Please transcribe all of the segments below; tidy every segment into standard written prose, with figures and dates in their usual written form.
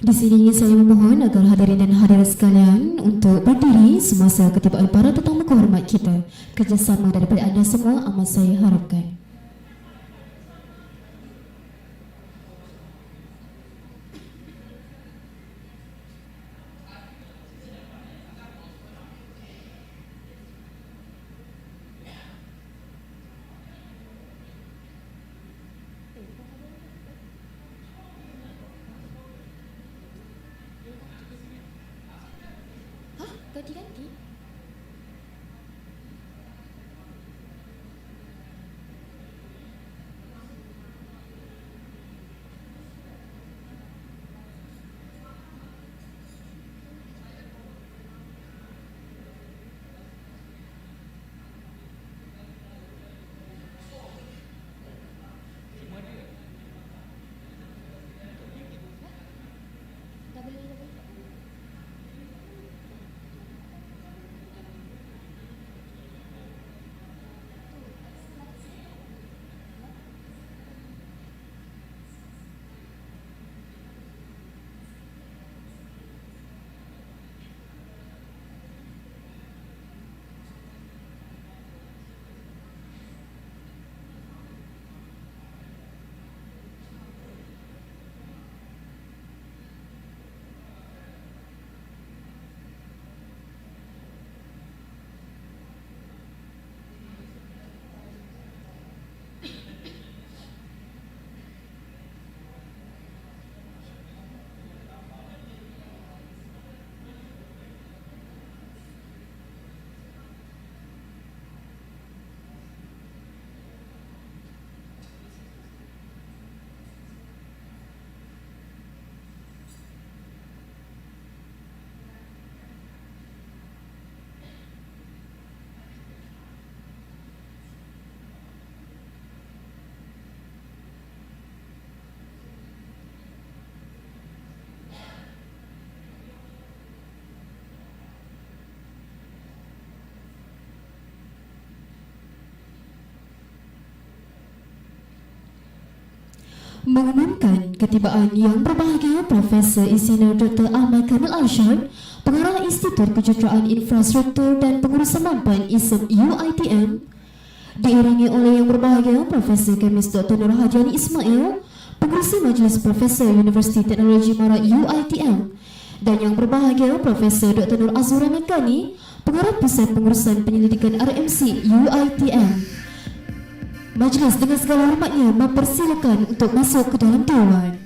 Di sini saya memohon agar hadirin dan hadirat sekalian untuk berdiri semasa ketibaan para tetamu kehormat kita. Kerjasama daripada anda semua amat saya harapkan. Ganti-ganti. Mengumumkan ketibaan yang berbahagia Profesor Insinyur Dr. AHMAD KAMIL ARSHAD, Pengarah Institut Kejuruteraan Infrastruktur dan Pengurusan Mampan IIESM UiTM, diiringi oleh yang berbahagia Profesor Kemis Dr. Nur Hadiani Ismail, Pengurusi Majlis Profesor Universiti Teknologi Marat UiTM, dan yang berbahagia Profesor Dr. Nur Azura Mekani, Pengarah Pusat Pengurusan Penyelidikan RMC UiTM. Majlis dengan segala hormatnya mempersilakan untuk masuk ke dalam Tuan.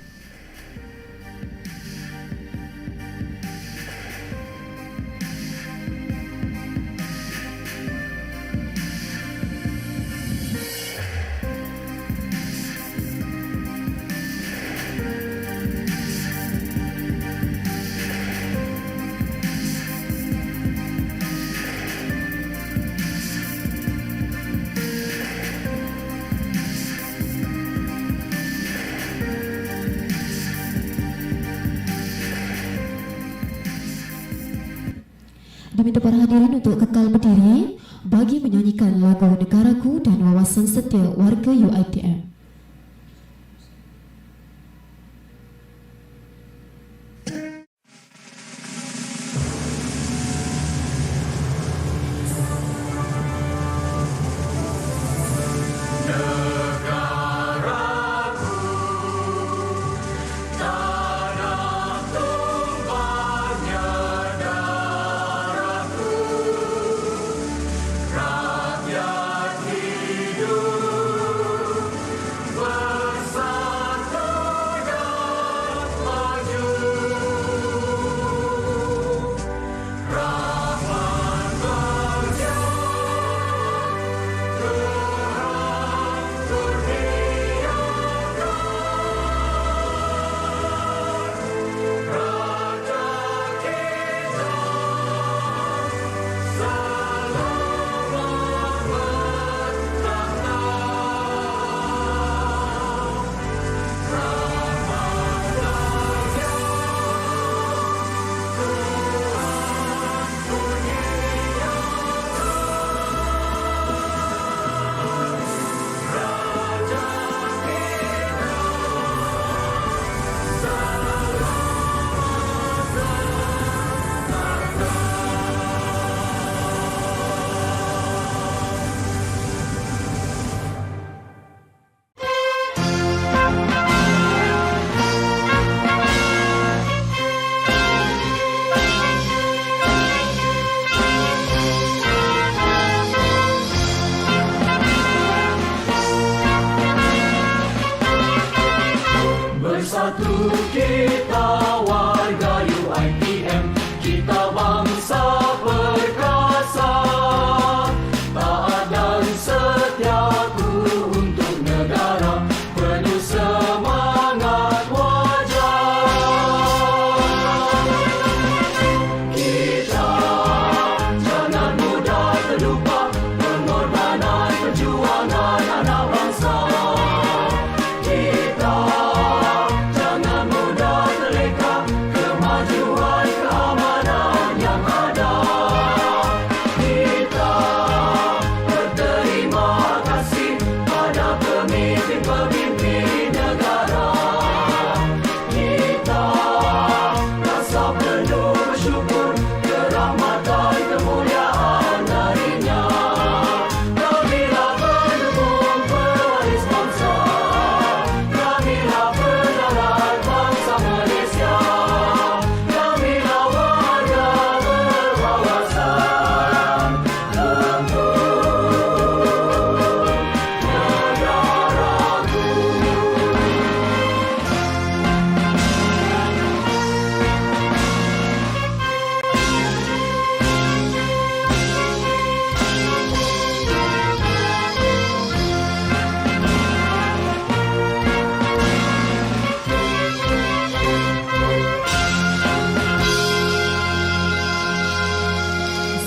Diminta para hadirin untuk kekal berdiri bagi menyanyikan lagu Negaraku dan Wawasan Setia Warga UiTM.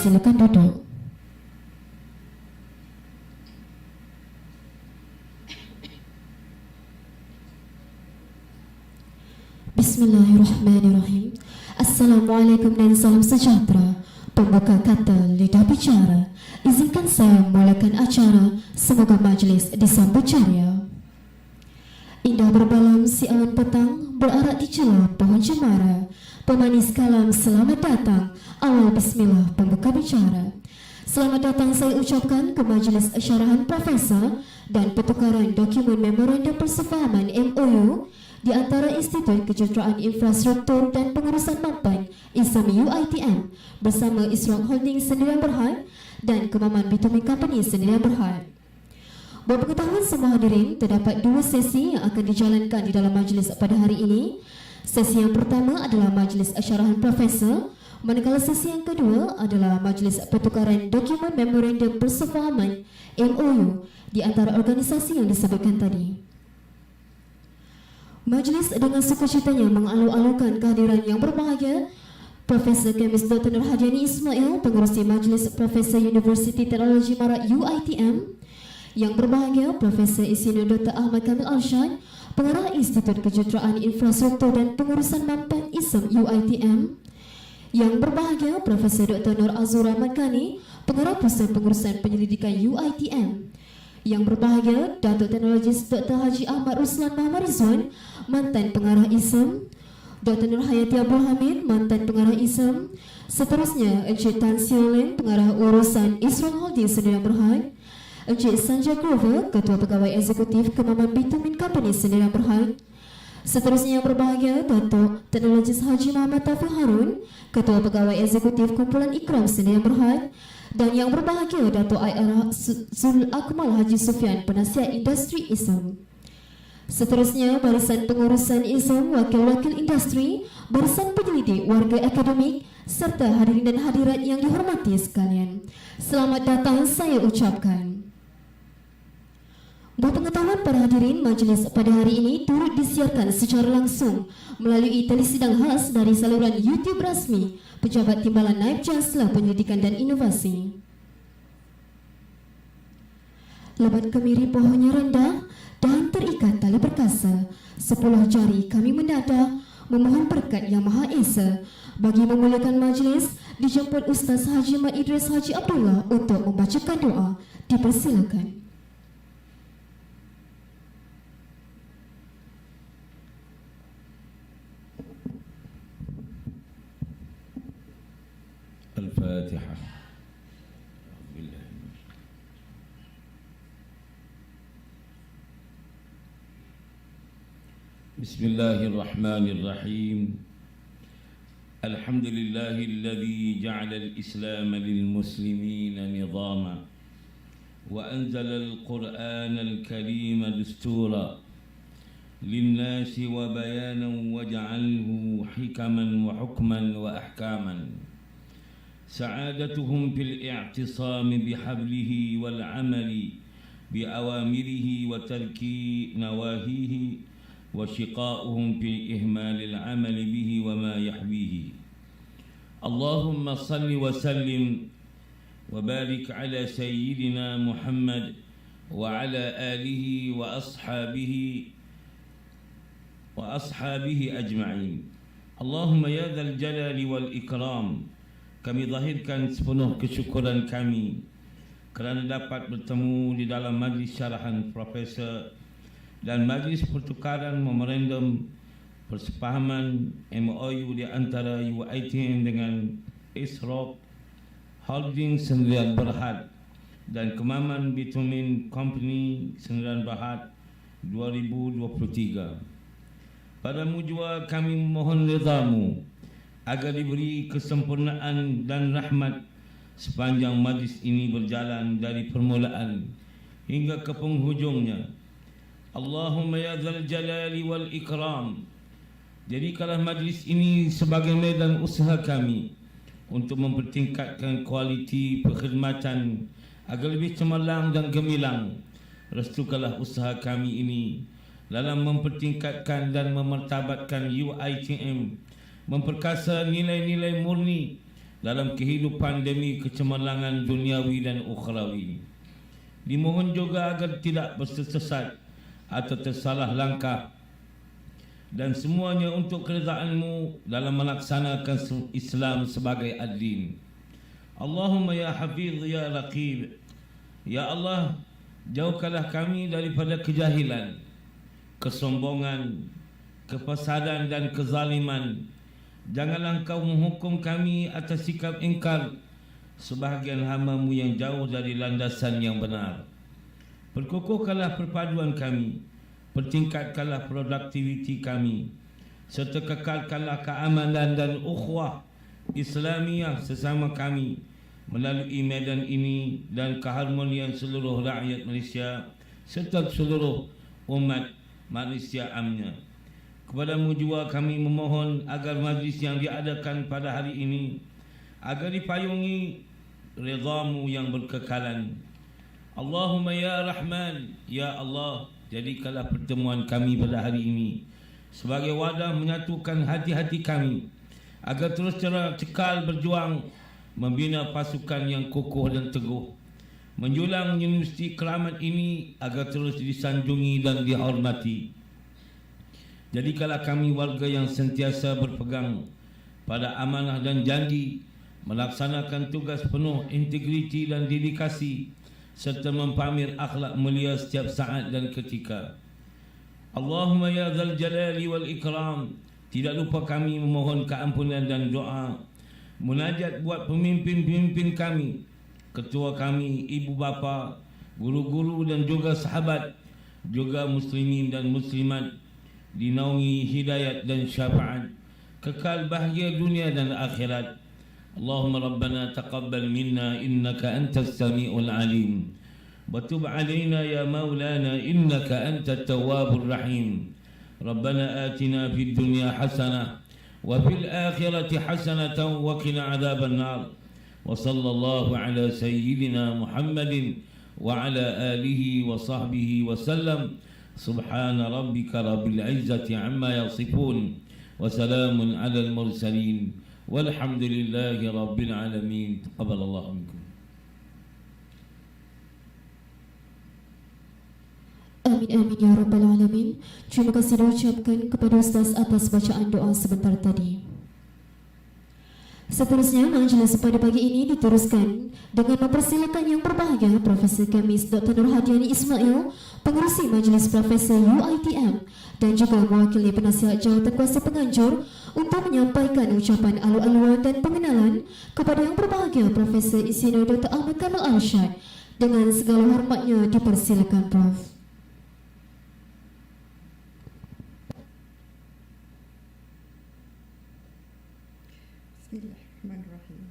Dipersilakan duduk. Bismillahirrahmanirrahim. Assalamualaikum dan salam sejahtera. Pembuka kata lidah bicara. Izinkan saya memulakan acara. Semoga majlis disambut ceria. Indah berbalam si awan petang, berarak di celah pohon cemara. Pemanis kalam selamat datang. Awal bismillah pembuka bicara. Selamat datang saya ucapkan ke Majlis Syarahan Profesor dan pertukaran dokumen memorandum persefahaman MOU di antara Institut Kejuruteraan Infrastruktur dan Pengurusan Mampan IIESM UiTM bersama Israq Holding Sendirian Berhad dan Kemaman Bitumen Company Sendirian Berhad. Buat pengetahuan semua hadirin, terdapat dua sesi yang akan dijalankan di dalam majlis pada hari ini. Sesi yang pertama adalah Majlis Syarahan Profesor, manakala sesi yang kedua adalah Majlis Pertukaran Dokumen Memorandum Persefahaman MOU di antara organisasi yang disebutkan tadi. Majlis dengan sukacitanya mengalu-alukan kehadiran yang berbahagia Profesor Kemis Dr. Nur Hadiani Ismail, Pengerusi Majlis Profesor Universiti Teknologi Marat UiTM. Yang berbahagia Profesor Insinyur Dr. AHMAD Kamil ARSHAD, Pengarah Institut Kejuruteraan Infrastruktur dan Pengurusan Mampan IIESM UiTM. Yang berbahagia Profesor Dr. Nur Azura Madkani, Pengarah Pusat Pengurusan Penyelidikan UiTM. Yang berbahagia Dato Teknologis Dr. Haji Ahmad Ruslan Muhammad Rizwan, Mantan Pengarah IIESM. Dr. Nur Hayati Abdul Hamid, Mantan Pengarah IIESM. Seterusnya Encik Tan Sioleng, Pengarah Urusan Israq Holding Sendirian Berhad. Encik Sanjay Grover, Ketua Pegawai Eksekutif Kemaman Bitumen Company Sendirian Berhad. Seterusnya yang berbahagia Dato Teknologis Haji Muhammad Taufik Harun, Ketua Pegawai Eksekutif Kumpulan Ikram Sendirian Berhad. Dan yang berbahagia Dato Ayarah Zul Akmal Haji Sufyan, Penasihat Industri IIESM. Seterusnya Barisan Pengurusan IIESM, Wakil-Wakil Industri, Barisan Penyelidik, Warga Akademik serta hadirin dan hadirat yang dihormati sekalian. Selamat datang saya ucapkan. Buat pengetahuan para hadirin, majlis pada hari ini turut disiarkan secara langsung melalui telesidang khas dari saluran YouTube rasmi Pejabat Timbalan Naib Chancellor Penyelidikan dan Inovasi. Lebat kemiri pohonnya rendah dan terikat tali perkasa. 10 jari kami mendadah memohon berkat Yang Maha Esa. Bagi memuliakan majlis, dijemput Ustaz Haji Mat Idris Haji Abdullah untuk membacakan doa. Dipersilakan. Al-Fatihah. Bismillahirrahmanirrahim. Alhamdulillahilladzi ja'ala al-Islam lil-muslimina nizama wa anzala al-Qur'ana al-Karima dustura lin-nasi wa bayanan wa ja'alhu hikaman wa hukman wa ahkaman. سعادتهم في الاعتصام بحبله والعمل بأوامره وترك نواهيه وشقاؤهم في إهمال العمل به وما يحويه. اللهم صل وسلم وبارك على سيدنا محمد وعلى آله وأصحابه أجمعين. اللهم يا ذا الجلال والإكرام, kami zahirkan sepenuh kesyukuran kami kerana dapat bertemu di dalam Majlis Syarahan Profesor dan Majlis Pertukaran Memorandum Persefahaman MOU di antara UiTM dengan Israq Holding Sendirian Berhad dan Kemaman Bitumen Company Sendirian Berhad 2023. Pada mujua kami memohon ridamu agar diberi kesempurnaan dan rahmat sepanjang majlis ini berjalan dari permulaan hingga ke penghujungnya. Allahumma ya dzal jalali wal ikram, jadikanlah majlis ini sebagai medan usaha kami untuk mempertingkatkan kualiti perkhidmatan agar lebih cemerlang dan gemilang. Restukanlah usaha kami ini dalam mempertingkatkan dan memartabatkan UiTM, memperkasa nilai-nilai murni dalam kehidupan demi kecemerlangan duniawi dan ukhrawi. Dimohon juga agar tidak bersesat atau tersalah langkah, dan semuanya untuk keridaan-Mu dalam melaksanakan Islam sebagai ad-din. Allahumma ya Hafiz ya Raqib. Ya Allah, jauhkanlah kami daripada kejahilan, kesombongan, kefasadan dan kezaliman. Janganlah Engkau menghukum kami atas sikap ingkar sebahagian hamba-Mu yang jauh dari landasan yang benar. Perkukuhkanlah perpaduan kami, pertingkatkanlah produktiviti kami, serta kekalkanlah keamanan dan ukhuwah Islamiah sesama kami melalui medan ini dan keharmonian seluruh rakyat Malaysia serta seluruh umat Malaysia amnya. Kepada-Mu juga kami memohon agar majlis yang diadakan pada hari ini agar dipayungi ridha-Mu yang berkekalan. Allahumma ya Rahman, ya Allah, jadikanlah pertemuan kami pada hari ini sebagai wadah menyatukan hati-hati kami agar terus cekal berjuang membina pasukan yang kokoh dan teguh, menjulang universiti keramat ini agar terus disanjungi dan dihormati. Jadikanlah kami warga yang sentiasa berpegang pada amanah dan janji, melaksanakan tugas penuh integriti dan dedikasi, serta mempamir akhlak mulia setiap saat dan ketika. Allahumma ya dzal jalali wal ikram. Tidak lupa kami memohon keampunan dan doa, munajat buat pemimpin-pemimpin kami, ketua kami, ibu bapa, guru-guru dan juga sahabat, juga muslimin dan muslimat, dinaungi hidayat dan syafaat, kekal bahagia dunia dan akhirat. Allahumma rabbana taqabbal minna innaka antas sami'ul alim, wa tub alaina ya maulana innaka antat tawwabur rahim. Rabbana atina fid dunya hasanah wa fil akhirati hasanatan wa qina adzaban nar. Wa sallallahu ala sayyidina Muhammadin wa ala alihi wa sahbihi wa sallam. Subhana rabbika rabbil izzati amma yasifun wa salamun ala al mursalin walhamdulillahi rabbil alamin. Taqabbalallahu minkum. Amin amin ya rabbal alamin. Terima kasih diucapkan kepada Ustaz atas bacaan doa sebentar tadi. Seterusnya, majlis pada pagi ini diteruskan dengan mempersilakan yang berbahagia Profesor Kamis Dr. Nur Hadiani Ismail, Pengurusi Majlis Profesor UiTM, dan juga mewakili penasihat jawatan kuasa penganjur untuk menyampaikan ucapan alu-aluan dan pengenalan kepada yang berbahagia Profesor Insinyur Dr. Ahmad Kamil Arshad. Dengan segala hormatnya dipersilakan Prof. Bismillahirrahmanirrahim.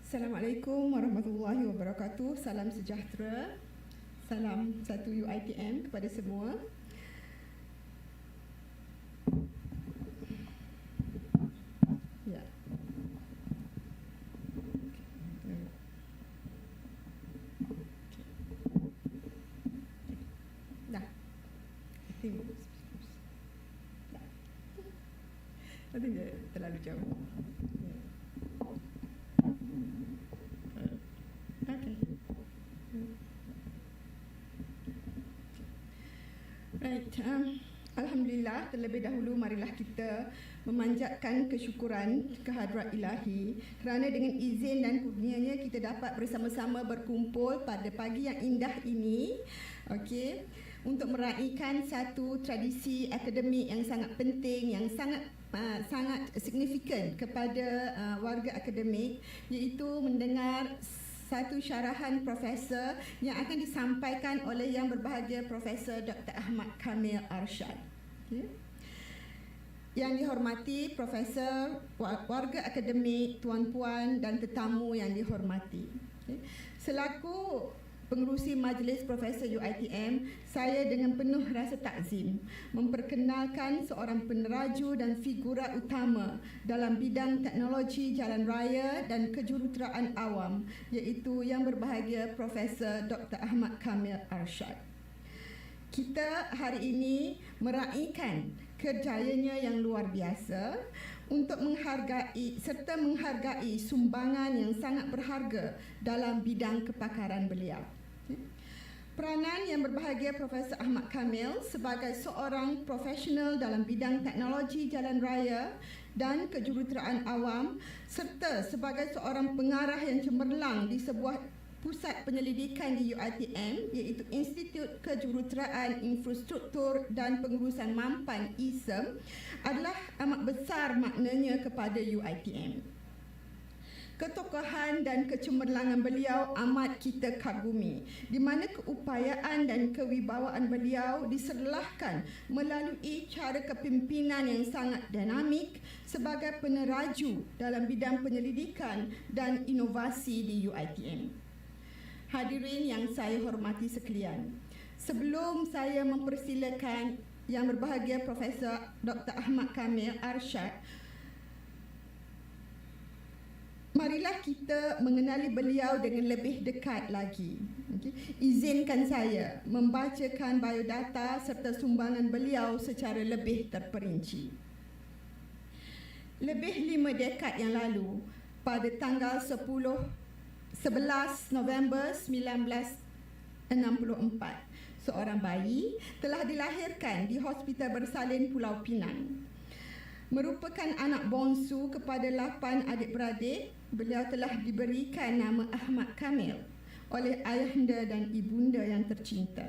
Assalamualaikum warahmatullahi wabarakatuh. Salam sejahtera. Salam satu UiTM kepada semua. Ya. Dah. Nanti dia terlalu jauh. Okay. Right. Alhamdulillah, terlebih dahulu marilah kita memanjatkan kesyukuran kehadrat ilahi kerana dengan izin dan kurnianya kita dapat bersama-sama berkumpul pada pagi yang indah ini. Okey, untuk meraihkan satu tradisi akademik yang sangat penting, yang sangat signifikan kepada warga akademik, iaitu mendengar satu syarahan profesor yang akan disampaikan oleh yang berbahagia Profesor Dr. AHMAD KAMIL ARSHAD. Okay. Yang dihormati Profesor, warga akademik, Tuan Puan dan tetamu yang dihormati. Okay. Selaku Pengurusi Majlis Profesor UiTM, saya dengan penuh rasa takzim memperkenalkan seorang peneraju dan figura utama dalam bidang teknologi jalan raya dan kejuruteraan awam, iaitu yang berbahagia Profesor Dr. AHMAD KAMIL ARSHAD. Kita hari ini meraihkan kerjayanya yang luar biasa untuk menghargai sumbangan yang sangat berharga dalam bidang kepakaran beliau. Peranan yang berbahagia Profesor Ahmad Kamil sebagai seorang profesional dalam bidang teknologi jalan raya dan kejuruteraan awam serta sebagai seorang pengarah yang cemerlang di sebuah pusat penyelidikan di UiTM iaitu Institut Kejuruteraan Infrastruktur dan Pengurusan Mampan IIESM adalah amat besar maknanya kepada UiTM. Ketokohan dan kecemerlangan beliau amat kita kagumi, di mana keupayaan dan kewibawaan beliau diserlahkan melalui cara kepimpinan yang sangat dinamik sebagai peneraju dalam bidang penyelidikan dan inovasi di UiTM. Hadirin yang saya hormati sekalian, sebelum saya mempersilakan yang berbahagia Profesor Dr. Ahmad Kamil Arshad, marilah kita mengenali beliau dengan lebih dekat lagi. Izinkan saya membacakan biodata serta sumbangan beliau secara lebih terperinci. Lebih 5 dekad yang lalu, pada tanggal 11 November 1964, seorang bayi telah dilahirkan di Hospital Bersalin Pulau Pinang. Merupakan anak bongsu kepada 8 adik-beradik, beliau telah diberikan nama Ahmad Kamil oleh ayahanda dan ibunda yang tercinta.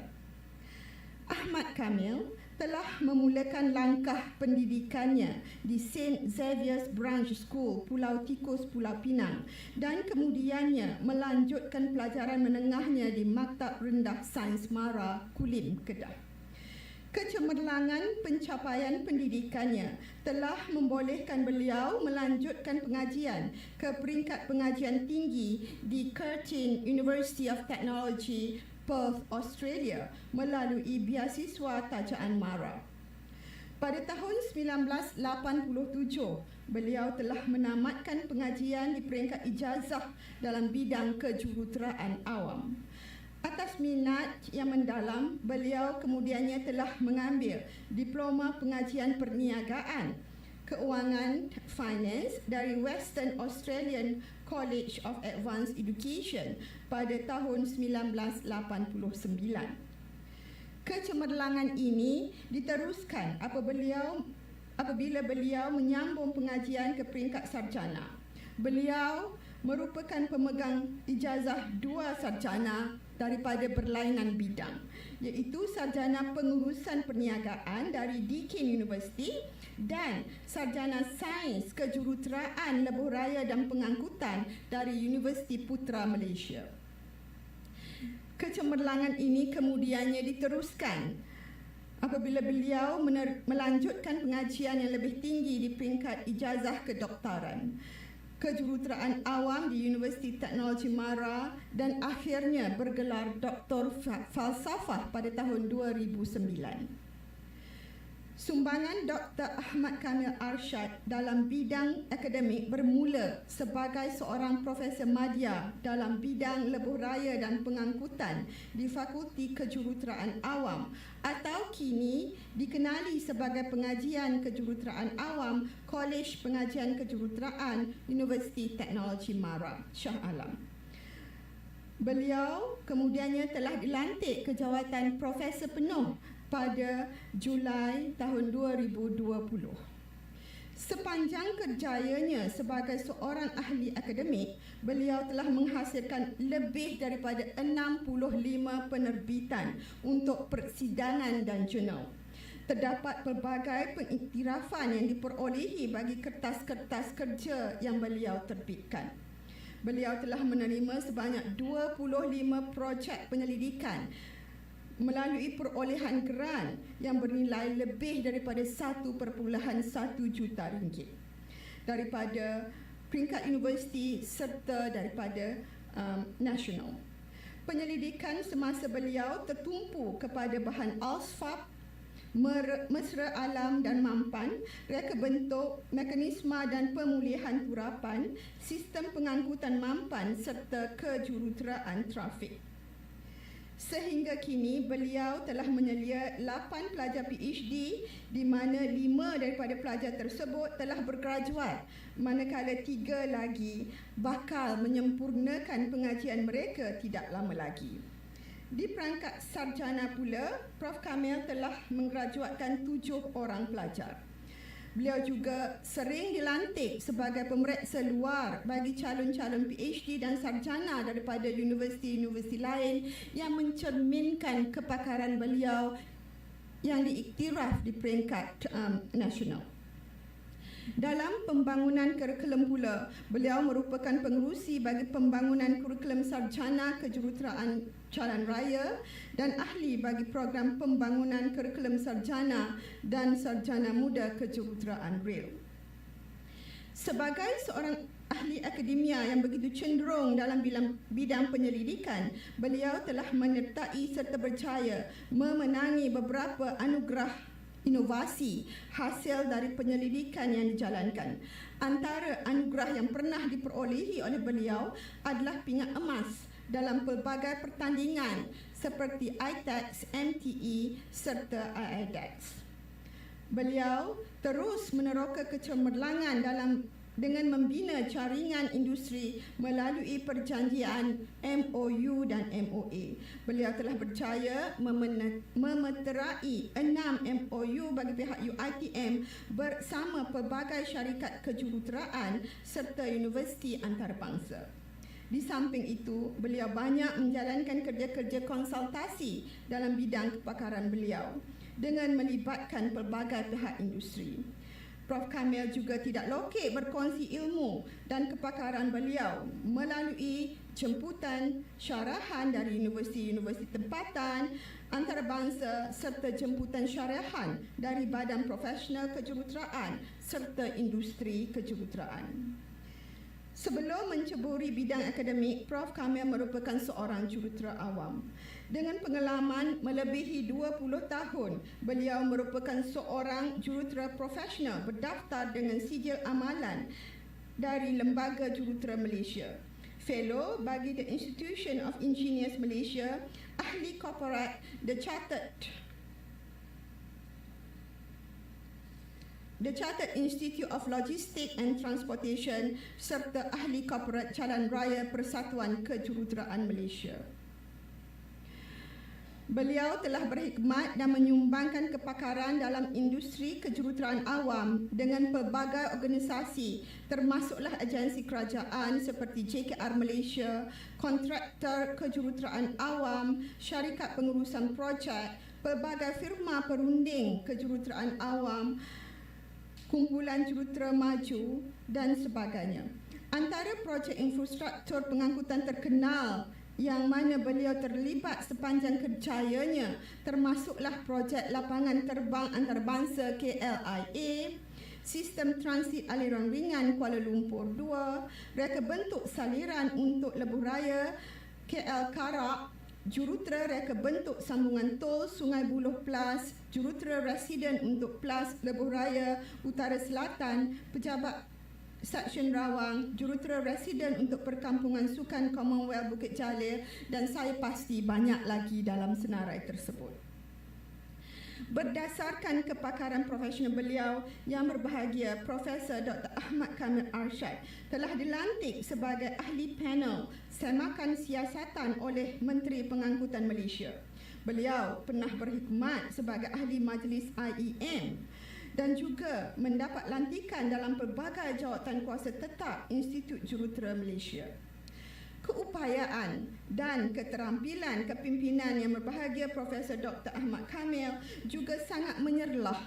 Ahmad Kamil telah memulakan langkah pendidikannya di St. Xavier's Branch School, Pulau Tikus, Pulau Pinang, dan kemudiannya melanjutkan pelajaran menengahnya di Maktab Rendah Sains Mara, Kulim, Kedah. Kecemerlangan pencapaian pendidikannya telah membolehkan beliau melanjutkan pengajian ke peringkat pengajian tinggi di Curtin University of Technology, Perth, Australia melalui beasiswa tajaan Mara. Pada tahun 1987, beliau telah menamatkan pengajian di peringkat ijazah dalam bidang kejuruteraan awam. Atas minat yang mendalam, beliau kemudiannya telah mengambil diploma pengajian perniagaan keuangan finance dari Western Australian College of Advanced Education pada tahun 1989. Kecemerlangan ini diteruskan apabila beliau menyambung pengajian ke peringkat sarjana. Beliau merupakan pemegang ijazah 2 sarjana daripada berlainan bidang, iaitu sarjana pengurusan perniagaan dari Deakin University dan sarjana sains kejuruteraan lebuh raya dan pengangkutan dari Universiti Putra Malaysia. Kecemerlangan ini kemudiannya diteruskan apabila beliau melanjutkan pengajian yang lebih tinggi di peringkat ijazah kedoktoran kejuruteraan awam di Universiti Teknologi Mara dan akhirnya bergelar Doktor Falsafah pada tahun 2009. Sumbangan Dr. Ahmad Kamil Arshad dalam bidang akademik bermula sebagai seorang Profesor Madya dalam bidang lebuh raya dan pengangkutan di Fakulti Kejuruteraan Awam atau kini dikenali sebagai Pengajian Kejuruteraan Awam Kolej Pengajian Kejuruteraan Universiti Teknologi Mara, Shah Alam. Beliau kemudiannya telah dilantik ke jawatan Profesor penuh pada Julai tahun 2020. Sepanjang kerjayanya sebagai seorang ahli akademik, beliau telah menghasilkan lebih daripada 65 penerbitan untuk persidangan dan jurnal. Terdapat pelbagai pengiktirafan yang diperolehi bagi kertas-kertas kerja yang beliau terbitkan. Beliau telah menerima sebanyak 25 projek penyelidikan melalui perolehan geran yang bernilai lebih daripada 1.1 juta ringgit daripada peringkat universiti serta daripada nasional. Penyelidikan semasa beliau tertumpu kepada bahan alsfab, mesra alam dan mampan, reka bentuk, mekanisma dan pemulihan turapan, sistem pengangkutan mampan serta kejuruteraan trafik. Sehingga kini beliau telah menyelia 8 pelajar PhD di mana 5 daripada pelajar tersebut telah bergraduat, manakala 3 lagi bakal menyempurnakan pengajian mereka tidak lama lagi. Di perangkat sarjana pula, Prof Kamil telah menggraduatkan 7 orang pelajar. Beliau juga sering dilantik sebagai pemeriksa luar bagi calon-calon PhD dan sarjana daripada universiti-universiti lain yang mencerminkan kepakaran beliau yang diiktiraf di peringkat nasional. Dalam pembangunan kurikulum pula, beliau merupakan pengerusi bagi pembangunan kurikulum sarjana kejuruteraan jalan raya dan ahli bagi program pembangunan kurikulum sarjana dan sarjana muda kejuruteraan rel. Sebagai seorang ahli akademia yang begitu cenderung dalam bidang penyelidikan, beliau telah menyertai serta berjaya memenangi beberapa anugerah inovasi hasil dari penyelidikan yang dijalankan. Antara anugerah yang pernah diperolehi oleh beliau adalah pingat emas dalam pelbagai pertandingan seperti ITEX, MTE serta IIESM. Beliau terus meneroka kecemerlangan dengan membina jaringan industri melalui perjanjian MOU dan MOA. Beliau telah berjaya memeterai 6 MOU bagi pihak UiTM bersama pelbagai syarikat kejuruteraan serta universiti antarabangsa. Di samping itu, beliau banyak menjalankan kerja-kerja konsultasi dalam bidang kepakaran beliau dengan melibatkan pelbagai pihak industri. Prof Kamil juga tidak lokek berkongsi ilmu dan kepakaran beliau melalui jemputan syarahan dari universiti-universiti tempatan, antarabangsa serta jemputan syarahan dari badan profesional kejuruteraan serta industri kejuruteraan. Sebelum menceburi bidang akademik, Prof Kamil merupakan seorang jurutera awam. Dengan pengalaman melebihi 20 tahun, beliau merupakan seorang jurutera profesional berdaftar dengan sijil amalan dari Lembaga Jurutera Malaysia, fellow bagi The Institution of Engineers Malaysia, ahli korporat The Chartered Institute of Logistics and Transportation serta ahli korporat Jalan Raya Persatuan Kejuruteraan Malaysia. Beliau telah berkhidmat dan menyumbangkan kepakaran dalam industri kejuruteraan awam dengan pelbagai organisasi termasuklah agensi kerajaan seperti JKR Malaysia, kontraktor kejuruteraan awam, syarikat pengurusan projek, pelbagai firma perunding kejuruteraan awam, kumpulan jurutera maju dan sebagainya. Antara projek infrastruktur pengangkutan terkenal yang mana beliau terlibat sepanjang kerjayanya termasuklah projek lapangan terbang antarabangsa KLIA, sistem transit aliran ringan Kuala Lumpur 2, reka bentuk saliran untuk lebuh raya KL Karak, jurutera reka bentuk sambungan tol Sungai Buloh Plus, jurutera residen untuk Plus Lebuh Raya Utara Selatan, pejabat Seksyen Rawang, jurutera residen untuk perkampungan sukan Commonwealth Bukit Jalil dan saya pasti banyak lagi dalam senarai tersebut. Berdasarkan kepakaran profesional beliau, Yang Berbahagia Profesor Dr. AHMAD Kamil Arshad telah dilantik sebagai ahli panel semakan siasatan oleh Menteri Pengangkutan Malaysia. Beliau pernah berkhidmat sebagai ahli Majlis IIESM dan juga mendapat lantikan dalam pelbagai jawatan kuasa tetap Institut Kejuruteraan Malaysia. Keupayaan dan keterampilan kepimpinan Yang Berbahagia Profesor Dr. AHMAD Kamil juga sangat menyerlah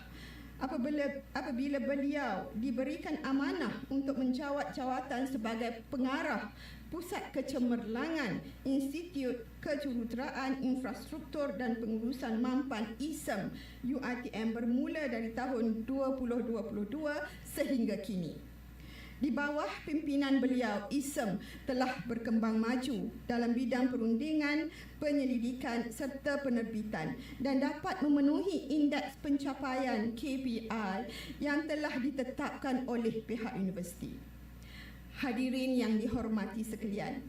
apabila beliau diberikan amanah untuk menjawat jawatan sebagai pengarah Pusat Kecemerlangan Institut Kejuruteraan Infrastruktur dan Pengurusan Mampan IIESM UiTM bermula dari tahun 2022 sehingga kini. Di bawah pimpinan beliau, IIESM telah berkembang maju dalam bidang perundingan, penyelidikan serta penerbitan dan dapat memenuhi indeks pencapaian KPI yang telah ditetapkan oleh pihak universiti. Hadirin yang dihormati sekalian,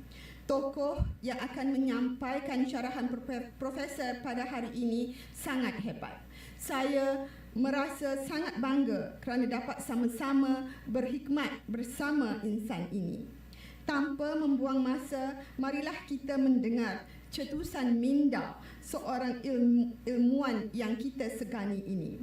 tokoh yang akan menyampaikan syarahan profesor pada hari ini sangat hebat. Saya merasa sangat bangga kerana dapat sama-sama berhikmat bersama insan ini. Tanpa membuang masa, marilah kita mendengar cetusan minda seorang ilmuwan yang kita segani ini.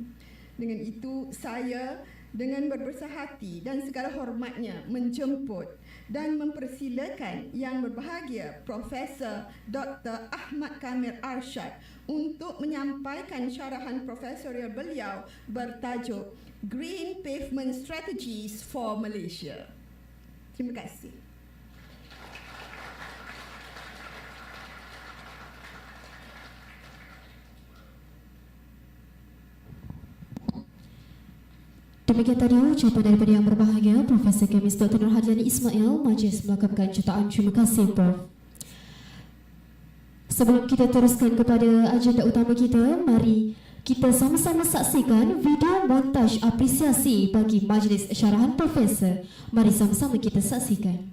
Dengan itu, saya dengan berbesar hati dan segala hormatnya menjemput dan mempersilakan yang berbahagia Profesor Dr. AHMAD Kamil Arshad untuk menyampaikan syarahan profesorial beliau bertajuk Green Pavement Strategies for Malaysia. Terima kasih. Demikian tadi ucapan daripada yang berbahagia Profesor Kemis Dr. Nurhadiani Ismail. Majlis melakukan jutaan terima kasih, Prof. Sebelum kita teruskan kepada agenda utama kita, mari kita sama-sama saksikan video montaj apresiasi bagi Majlis Syarahan Profesor. Mari sama-sama kita saksikan.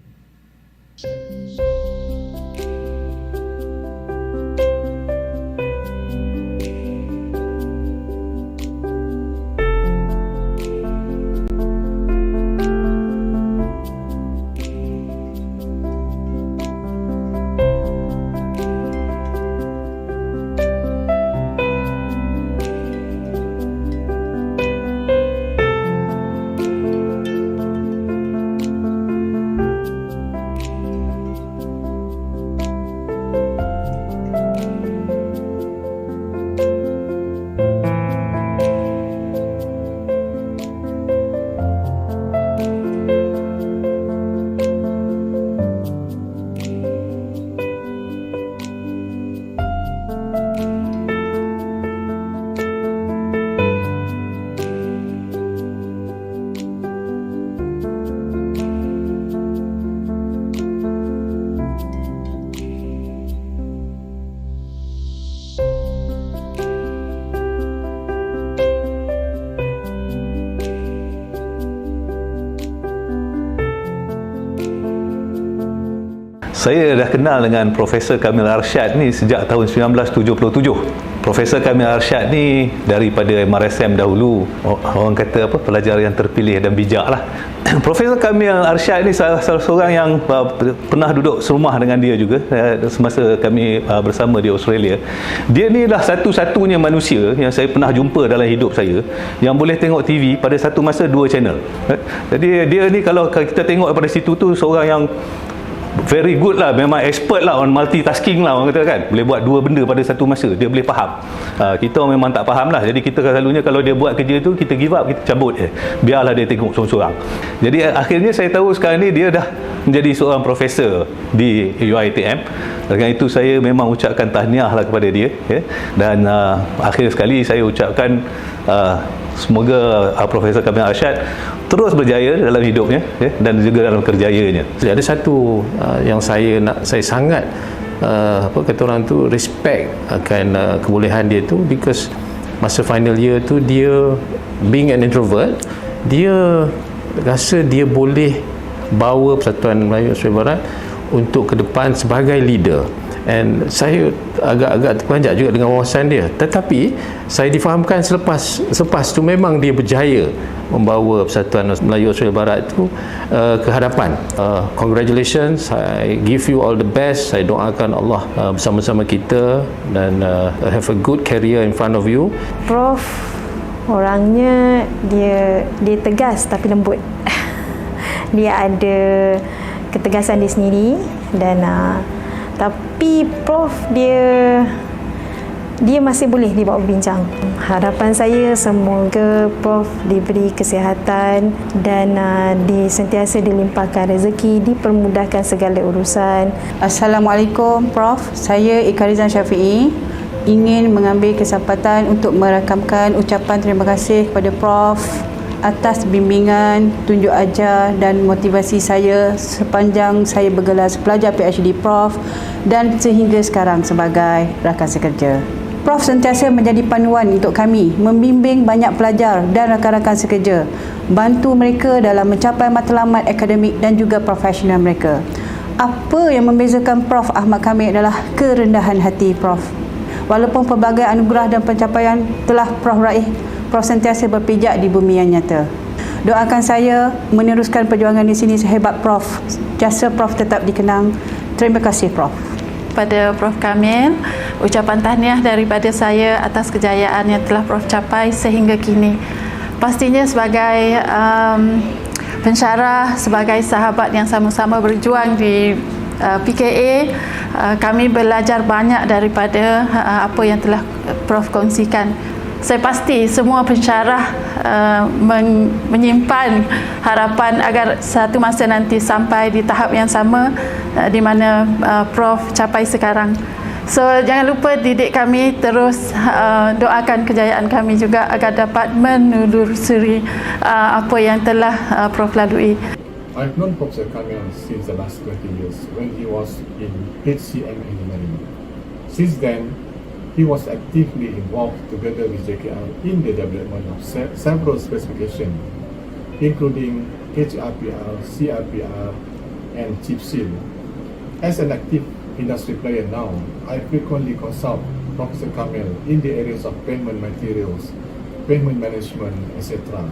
Saya dah kenal dengan Profesor Kamil Arshad ni sejak tahun 1977. Profesor Kamil Arshad ni daripada MRSM dahulu, orang kata apa, pelajar yang terpilih dan bijak lah. Profesor Kamil Arshad ni salah seorang yang pernah duduk serumah dengan dia juga semasa kami bersama di Australia. Dia ni dah satu-satunya manusia yang saya pernah jumpa dalam hidup saya yang boleh tengok TV pada satu masa 2 channel. Jadi dia ni kalau kita tengok pada situ tu seorang yang very good lah, memang expert lah on multitasking lah orang kata kan, boleh buat 2 benda pada satu masa, dia boleh faham. Kita memang tak faham lah, jadi kita selalunya kalau dia buat kerja tu kita give up, kita cabut je, biarlah dia tengok seorang-seorang. Jadi akhirnya saya tahu sekarang ni dia dah menjadi seorang profesor di UiTM. Dengan itu saya memang ucapkan tahniah lah kepada dia, ya. Dan akhir sekali saya ucapkan semoga Profesor Kamil Arshad terus berjaya dalam hidupnya, ya, dan juga dalam kerjayanya. Jadi ada satu yang saya sangat apa kata orang tu respect akan kebolehan dia tu, because masa final year tu dia being an introvert, dia rasa dia boleh bawa Persatuan Melayu Australia Barat untuk ke depan sebagai leader. And saya agak terperanjat juga dengan wawasan dia. Tetapi saya difahamkan selepas tu memang dia berjaya membawa Persatuan Melayu Australia Barat tu ke hadapan. Congratulations, I give you all the best. Saya doakan Allah bersama-sama kita dan have a good career in front of you. Prof orangnya dia tegas tapi lembut. Dia ada ketegasan dia sendiri dan tapi Prof dia masih boleh dibawa berbincang. Harapan saya semoga Prof diberi kesihatan dan sentiasa dilimpahkan rezeki, dipermudahkan segala urusan. Assalamualaikum Prof. Saya Ikarizan Syafi'i ingin mengambil kesempatan untuk merakamkan ucapan terima kasih kepada Prof atas bimbingan, tunjuk ajar dan motivasi saya sepanjang saya bergelar pelajar PhD Prof dan sehingga sekarang sebagai rakan sekerja. Prof sentiasa menjadi panduan untuk kami, membimbing banyak pelajar dan rakan-rakan sekerja, bantu mereka dalam mencapai matlamat akademik dan juga profesional mereka. Apa yang membezakan Prof. Ahmad Kamil adalah kerendahan hati Prof. Walaupun pelbagai anugerah dan pencapaian telah Prof raih, Prof sentiasa berpijak di bumi yang nyata. Doakan saya meneruskan perjuangan di sini sehebat Prof. Jasa Prof tetap dikenang. Terima kasih Prof. Pada Prof Kamil, ucapan tahniah daripada saya atas kejayaan yang telah Prof capai sehingga kini. Pastinya sebagai pensyarah, sebagai sahabat yang sama-sama berjuang di PKA, kami belajar banyak daripada apa yang telah Prof kongsikan. Saya pasti semua pensyarah menyimpan harapan agar satu masa nanti sampai di tahap yang sama di mana Prof capai sekarang. So jangan lupa didik kami, terus doakan kejayaan kami juga agar dapat menelusuri apa yang telah Prof lalui. I've known Professor Kamil since the last 20 years when he was in HCM engineering. Since then, he was actively involved together with JKR in the development of several specifications, including HRPR, CRPR, and chip seal. As an active industry player now, I frequently consult Professor Kamil in the areas of payment materials, payment management, etc.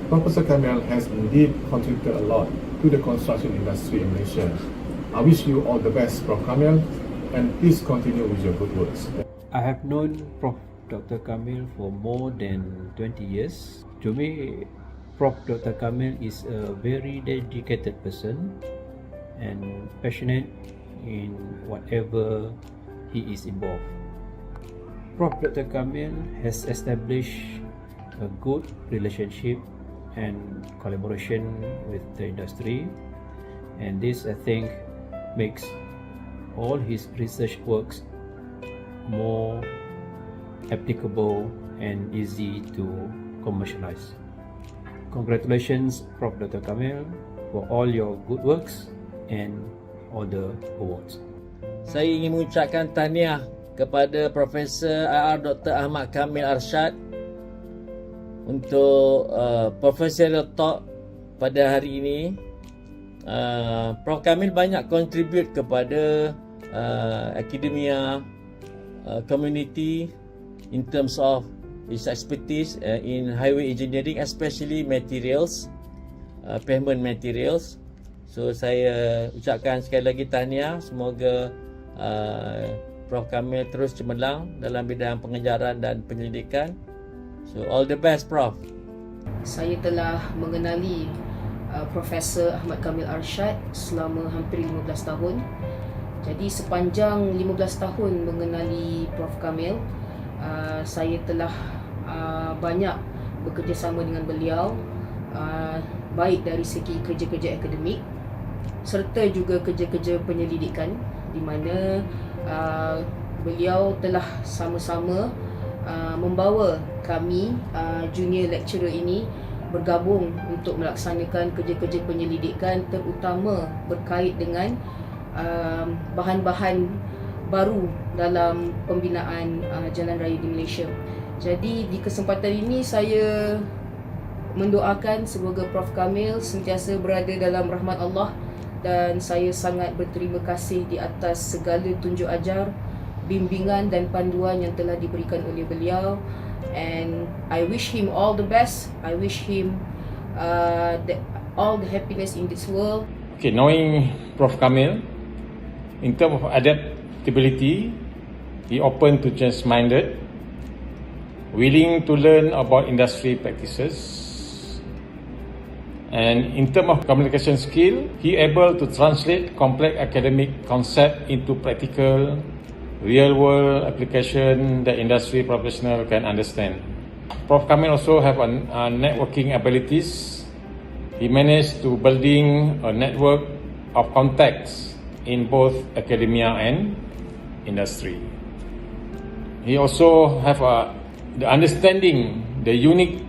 Professor Kamil has indeed contributed a lot to the construction industry in Malaysia. I wish you all the best, Prof. Kamil, and please continue with your good works. I have known Prof. Dr. Kamil for more than 20 years. To me, Prof. Dr. Kamil is a very dedicated person and passionate in whatever he is involved. Prof. Dr. Kamil has established a good relationship and collaboration with the industry, and this I think makes all his research works more applicable and easy to commercialize. Congratulations, Prof. Dr. Kamil, for all your good works and all the awards. Saya ingin mengucapkan tahniah kepada Profesor Dr. Ahmad Kamil Arshad untuk Profesor Talk pada hari ini. Prof Kamil banyak contribute kepada akademia, community in terms of his expertise in highway engineering, especially materials, pavement materials. So saya ucapkan sekali lagi tahniah. Semoga Prof Kamil terus cemerlang dalam bidang pengejaran dan penyelidikan. So all the best, Prof. Saya telah mengenali Profesor Ahmad Kamil Arshad selama hampir 15 tahun. Jadi sepanjang 15 tahun mengenali Prof Kamil, saya telah banyak bekerjasama dengan beliau, baik dari segi kerja-kerja akademik serta juga kerja-kerja penyelidikan, di mana beliau telah sama-sama membawa kami junior lecturer ini bergabung untuk melaksanakan kerja-kerja penyelidikan, terutama berkait dengan bahan-bahan baru dalam pembinaan jalan raya di Malaysia. Jadi di kesempatan ini saya mendoakan semoga Prof Kamil sentiasa berada dalam rahmat Allah, dan saya sangat berterima kasih di atas segala tunjuk ajar, bimbingan dan panduan yang telah diberikan oleh beliau. And I wish him all the best. I wish him all the happiness in this world. Okay, knowing Prof Kamil, in terms of adaptability, he open to change-minded, willing to learn about industry practices, and in terms of communication skill, he able to translate complex academic concept into practical, real-world application that industry professional can understand. Prof Kamil also have a networking abilities. He managed to building a network of contacts in both academia and industry. He also have the understanding the unique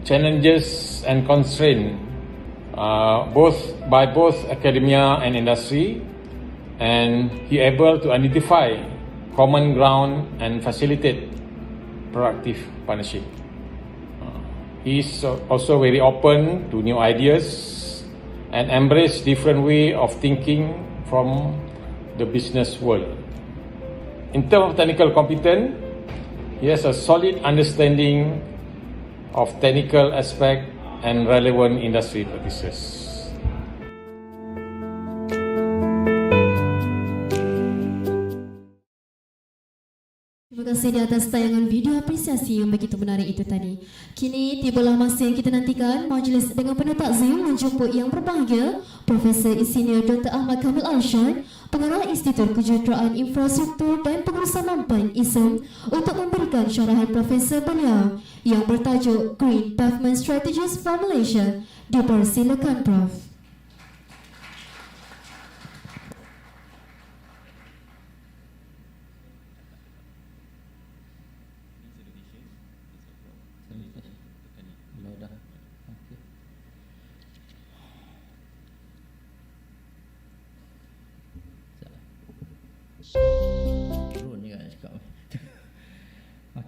challenges and constraints both academia and industry, and he able to identify common ground and facilitate productive partnership. He is also very open to new ideas and embrace different way of thinking from the business world. In terms of technical competence, he has a solid understanding of technical aspect and relevant industry practices. Terima kasih di atas tayangan video apresiasi yang begitu menarik itu tadi. Kini tibalah masa yang kita nantikan majlis dengan penuh takzim menjemput yang berbahagia Profesor Insinyur Dr. AHMAD KAMIL ARSHAD, Pengarah Institut Kejuruteraan Infrastruktur dan Pengurusan Mampan IIESM untuk memberikan syarahan profesor beliau yang bertajuk Green Pavement Strategies for Malaysia. Dipersilakan Prof.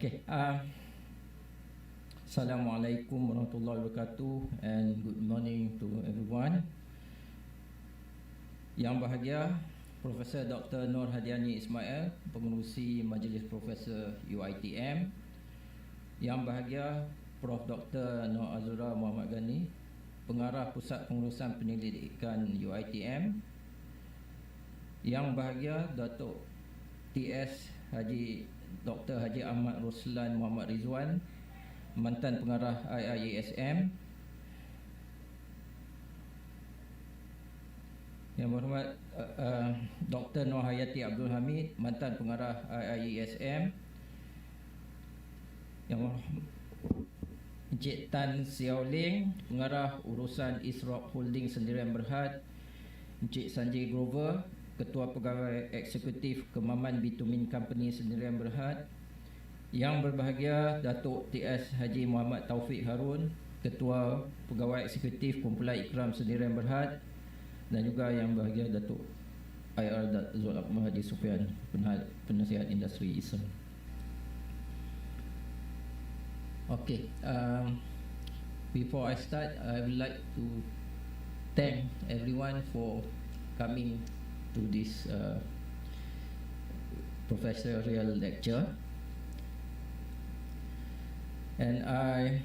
Okay. Assalamualaikum warahmatullahi wabarakatuh and good morning to everyone. Yang bahagia Profesor Dr. Nur Hadiani Ismail, Pengerusi Majlis Profesor UiTM. Yang bahagia Prof. Dr. Nur Azura Muhammad Ghani, Pengarah Pusat Pengurusan Penyelidikan UiTM. Yang bahagia Dato TS Dr. Haji Ahmad Roslan Muhammad Rizwan, Mantan Pengarah IIESM. Yang berhormat Dr. Nur Hayati Abdul Hamid, Mantan Pengarah IIESM. Yang berhormat Encik Tan Siao Ling, Pengarah Urusan Isrock Holding Sendirian Berhad. Encik Sanjay Grover, Ketua Pegawai Eksekutif Kemaman Bitumin Company Sendirian Berhad. Yang berbahagia Datuk TS Haji Muhammad Taufik Harun, Ketua Pegawai Eksekutif Kumpulan Ikram Sendirian Berhad. Dan juga yang bahagia Datuk IR Zul Akmal Haji Sufian, Penasihat Industri IIESM. Okay, before I start, I would like to thank everyone for coming to this professorial lecture, and I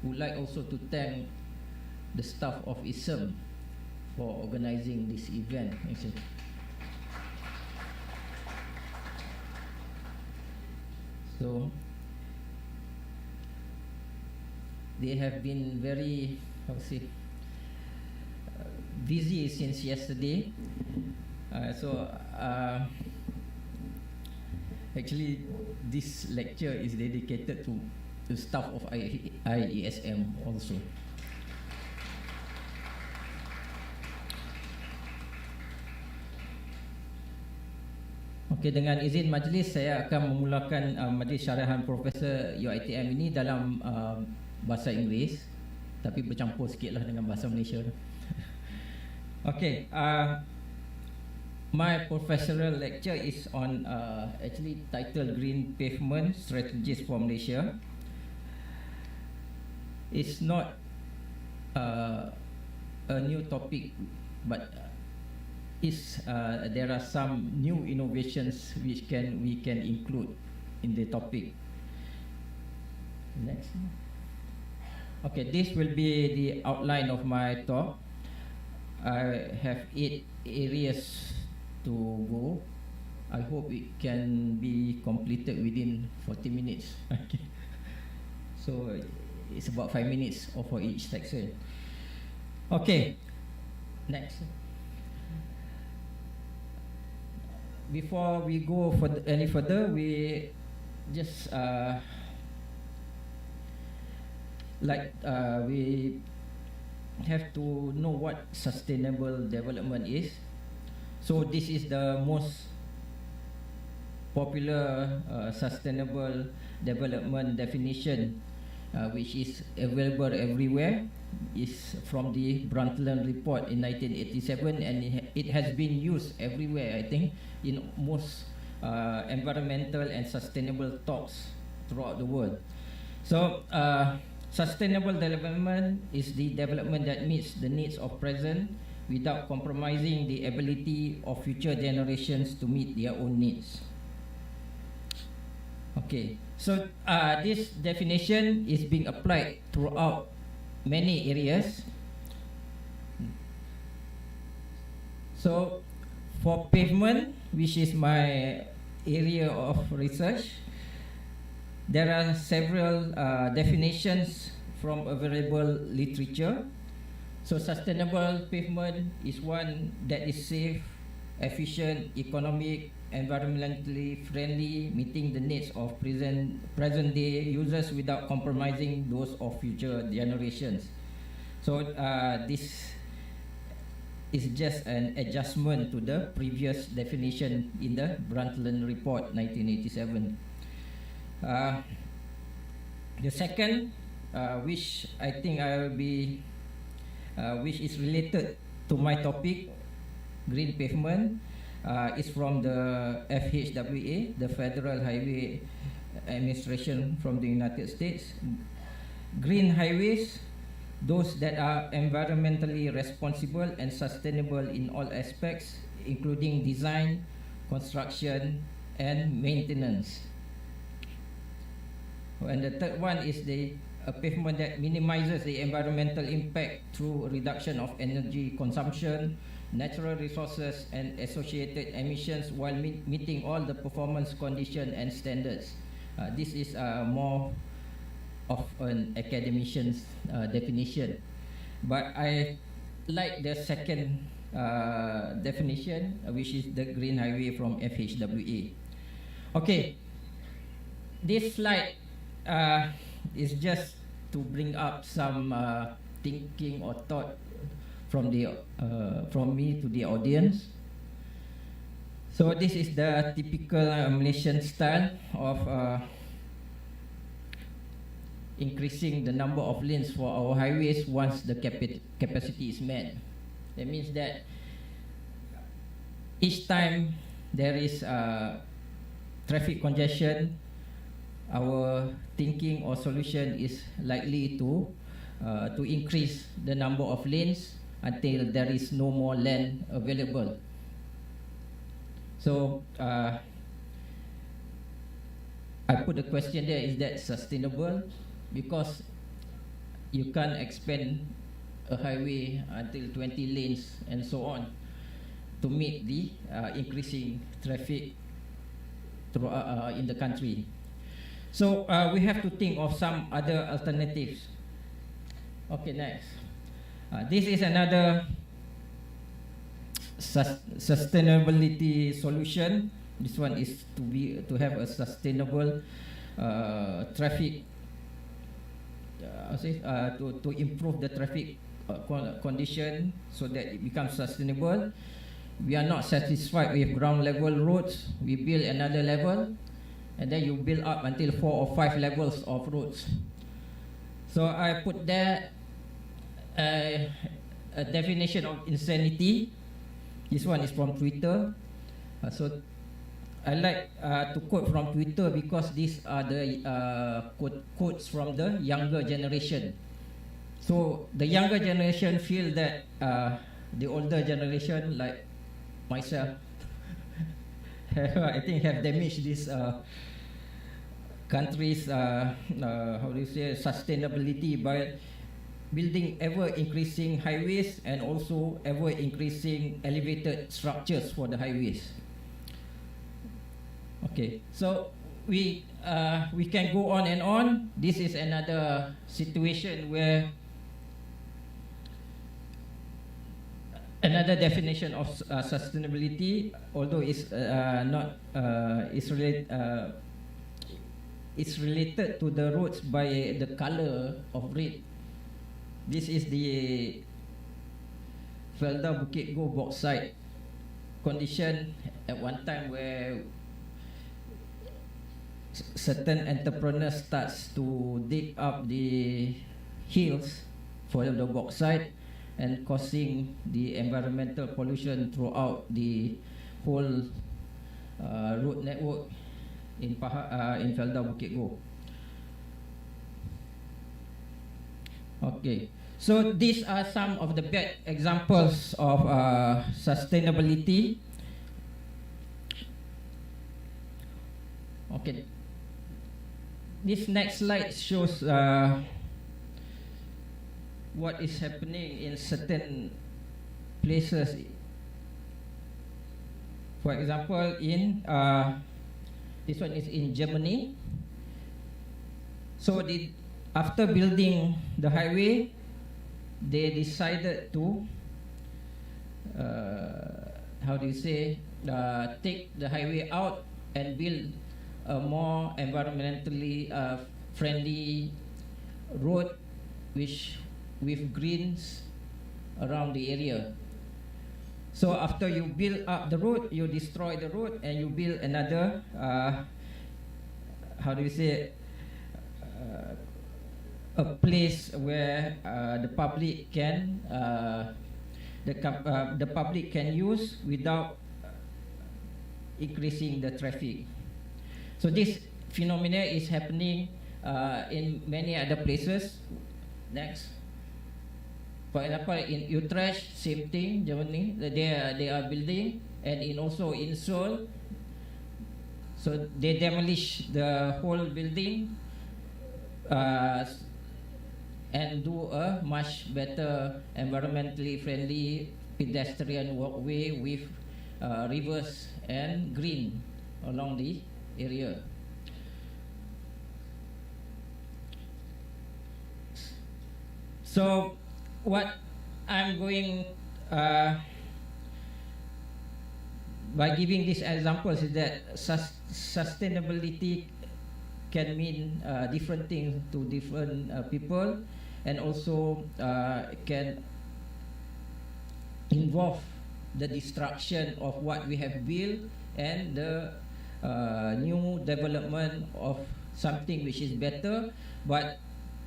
would like also to thank the staff of IIESM for organizing this event. So they have been very, busy since yesterday. Actually this lecture is dedicated to the staff of IIESM also. Okay, dengan izin majlis, saya akan memulakan Majlis Syarahan Profesor UiTM ini dalam bahasa Inggeris, tapi bercampur sikitlah dengan bahasa Malaysia. Okay, my professorial lecture is on actually titled Green Pavement Strategies for Malaysia. It's not a new topic, but there are some new innovations which we can include in the topic. Next. Okay, this will be the outline of my talk. I have 8 areas to go. I hope it can be completed within 40 minutes. Okay. So it's about 5 minutes for each section. Okay. Next. Before we go any further, we just we have to know what sustainable development is. So this is the most popular sustainable development definition, which is available everywhere. Is from the Brundtland report in 1987, and it has been used everywhere, I think, in most environmental and sustainable talks throughout the world. So Sustainable development is the development that meets the needs of present without compromising the ability of future generations to meet their own needs. Okay, so this definition is being applied throughout many areas. So for pavement, which is my area of research, there are several definitions from available literature. So sustainable pavement is one that is safe, efficient, economic, environmentally friendly, meeting the needs of present day users without compromising those of future generations. So this is just an adjustment to the previous definition in the Brundtland Report 1987. The second, which I think I will be, which is related to my topic, green pavement, is from the FHWA, the Federal Highway Administration from the United States. Green highways, those that are environmentally responsible and sustainable in all aspects, including design, construction, and maintenance. And the third one is a pavement that minimizes the environmental impact through reduction of energy consumption, natural resources, and associated emissions while meeting all the performance conditions and standards. This is more of an academician's definition, but I like the second definition, which is the green highway from FHWA. Okay, this slide is just to bring up some thinking or thought from me to the audience. So this is the typical Malaysian style of increasing the number of lanes for our highways once the capacity is met. That means that each time there is traffic congestion, our thinking or solution is likely to increase the number of lanes until there is no more land available. So I put the question there, is that sustainable? Because you can't expand a highway until 20 lanes and so on to meet the increasing traffic in the country. So we have to think of some other alternatives. Okay, next. This is another sustainability solution. This one is to have a sustainable traffic. To improve the traffic condition so that it becomes sustainable. We are not satisfied with ground level roads. We build another level, and then you build up until 4 or 5 levels of roads. So I put there a definition of insanity. This one is from Twitter. So I like to quote from Twitter because these are the quotes from the younger generation. So the younger generation feel that the older generation, like myself, I think have damaged this country's sustainability by building ever increasing highways and also ever increasing elevated structures for the highways. Okay, so we can go on and on. This is another situation where another definition of sustainability, although it's not it's related to the roads by the color of red. This is the Felda Bukit Go bauxite condition at one time where certain entrepreneurs starts to dig up the hills for the bauxite and causing the environmental pollution throughout the whole road network in Felda Bukit Go. Okay, so these are some of the bad examples of sustainability. Okay, this next slide shows what is happening in certain places. For example, in this one is in Germany. So after building the highway, they decided to take the highway out and build a more environmentally friendly road with greens around the area. So after you build up the road, you destroy the road and you build another a place where the public can use without increasing the traffic. So this phenomena is happening in many other places. Next. For example, in Utrecht, same thing, Germany. They are building, and also in Seoul. So they demolish the whole building and do a much better environmentally friendly pedestrian walkway with rivers and green along the area. So what I'm going by giving these examples is that sustainability can mean different things to different people, and also can involve the destruction of what we have built and the new development of something which is better. But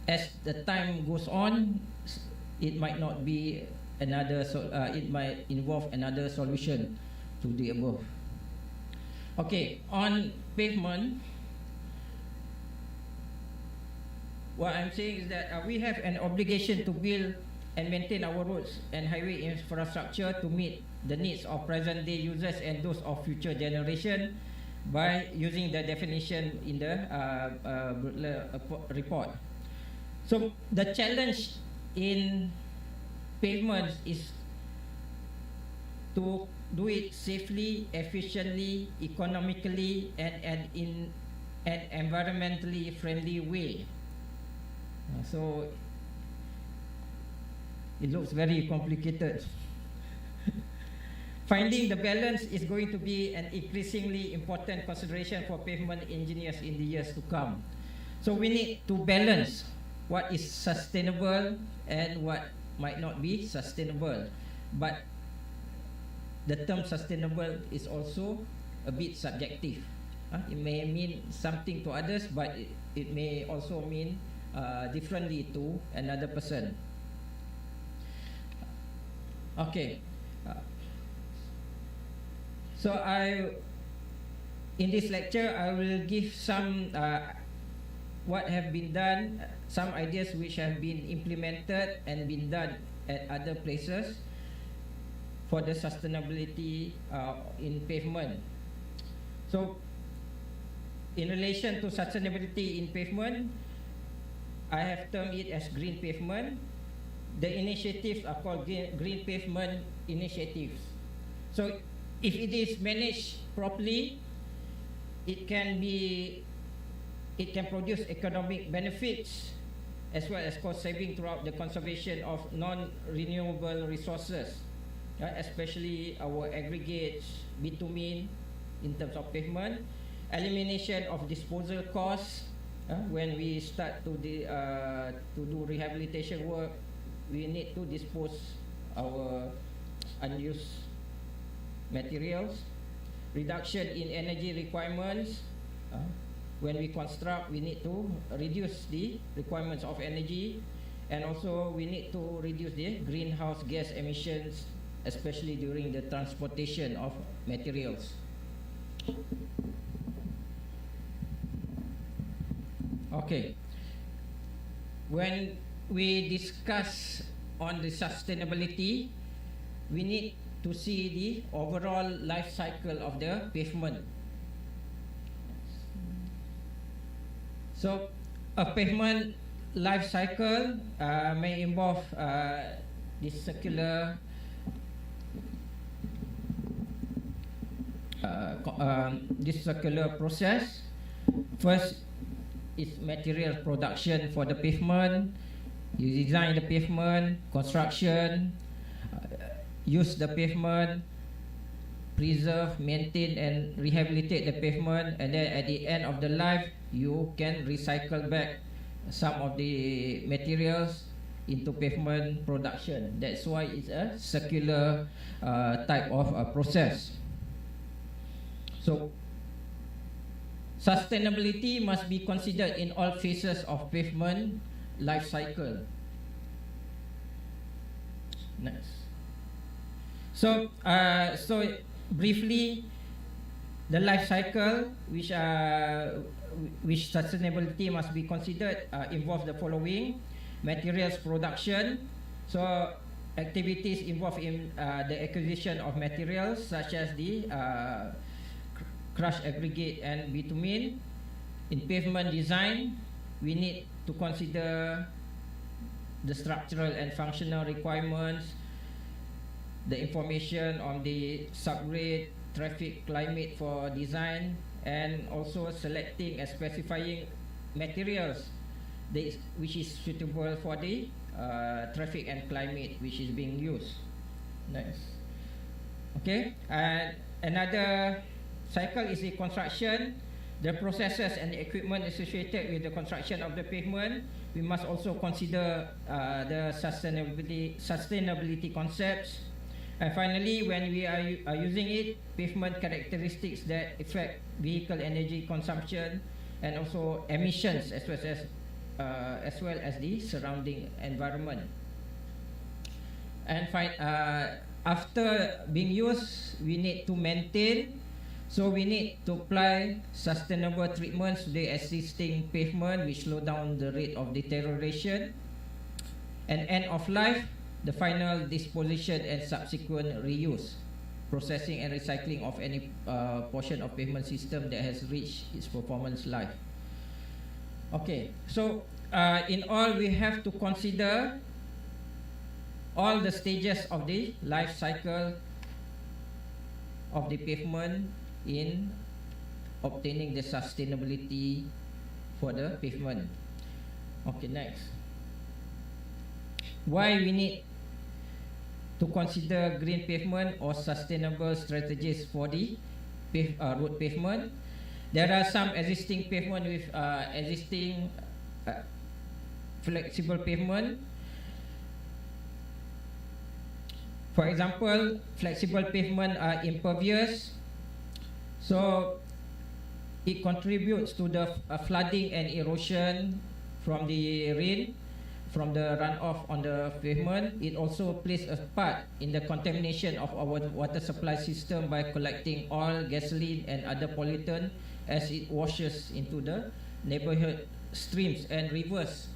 as the time goes on, it might not be another. It might involve another solution to the above. Okay, on pavement, what I'm saying is that we have an obligation to build and maintain our roads and highway infrastructure to meet the needs of present-day users and those of future generation by using the definition in the report. So the challenge in pavements is to do it safely, efficiently, economically, and in an environmentally friendly way. So it looks very complicated. Finding the balance is going to be an increasingly important consideration for pavement engineers in the years to come. So we need to balance what is sustainable and what might not be sustainable. But the term sustainable is also a bit subjective. It may mean something to others, but it may also mean differently to another person. Okay. So in this lecture, I will give some what have been done, some ideas which have been implemented and been done at other places for the sustainability in pavement. So in relation to sustainability in pavement, I have termed it as green pavement. The initiatives are called green pavement initiatives. So if it is managed properly, it can produce economic benefits as well as cost saving throughout the conservation of non-renewable resources, especially our aggregates, bitumen in terms of pavement, elimination of disposal costs. When we start to do rehabilitation work, we need to dispose our unused materials. Reduction in energy requirements. When we construct, we need to reduce the requirements of energy, and also we need to reduce the greenhouse gas emissions, especially during the transportation of materials. Okay. When we discuss on the sustainability, we need to see the overall life cycle of the pavement. So a pavement life cycle may involve this circular process. First is material production for the pavement. You design the pavement, construction, use the pavement, preserve, maintain and rehabilitate the pavement, and then at the end of the life you can recycle back some of the materials into pavement production. That's why it's a circular type of process. So sustainability must be considered in all phases of pavement life cycle. Next. So briefly, the life cycle which sustainability must be considered involve the following: materials production. So activities involved in the acquisition of materials such as the crushed aggregate and bitumen. In pavement design, we need to consider the structural and functional requirements, the information on the subgrade, traffic, climate for design, and also selecting and specifying materials which is suitable for the traffic and climate which is being used. Next. Okay, and another cycle is the construction. The processes and the equipment associated with the construction of the pavement. We must also consider the sustainability concepts. And finally, when we are using it, pavement characteristics that affect vehicle energy consumption and also emissions, as well as the surrounding environment. And after being used, we need to maintain. So we need to apply sustainable treatments to the existing pavement which slow down the rate of deterioration. And end of life, the final disposition and subsequent reuse, processing and recycling of any portion of pavement system that has reached its performance life. Okay, so in all, we have to consider all the stages of the life cycle of the pavement in obtaining the sustainability for the pavement. Okay, next. Why we need to consider green pavement or sustainable strategies for the road pavement? There are some existing pavement with existing flexible pavement. For example, flexible pavement are impervious, so it contributes to the flooding and erosion from the rain, from the runoff on the pavement. It also plays a part in the contamination of our water supply system by collecting oil, gasoline and other pollutant as it washes into the neighborhood streams and rivers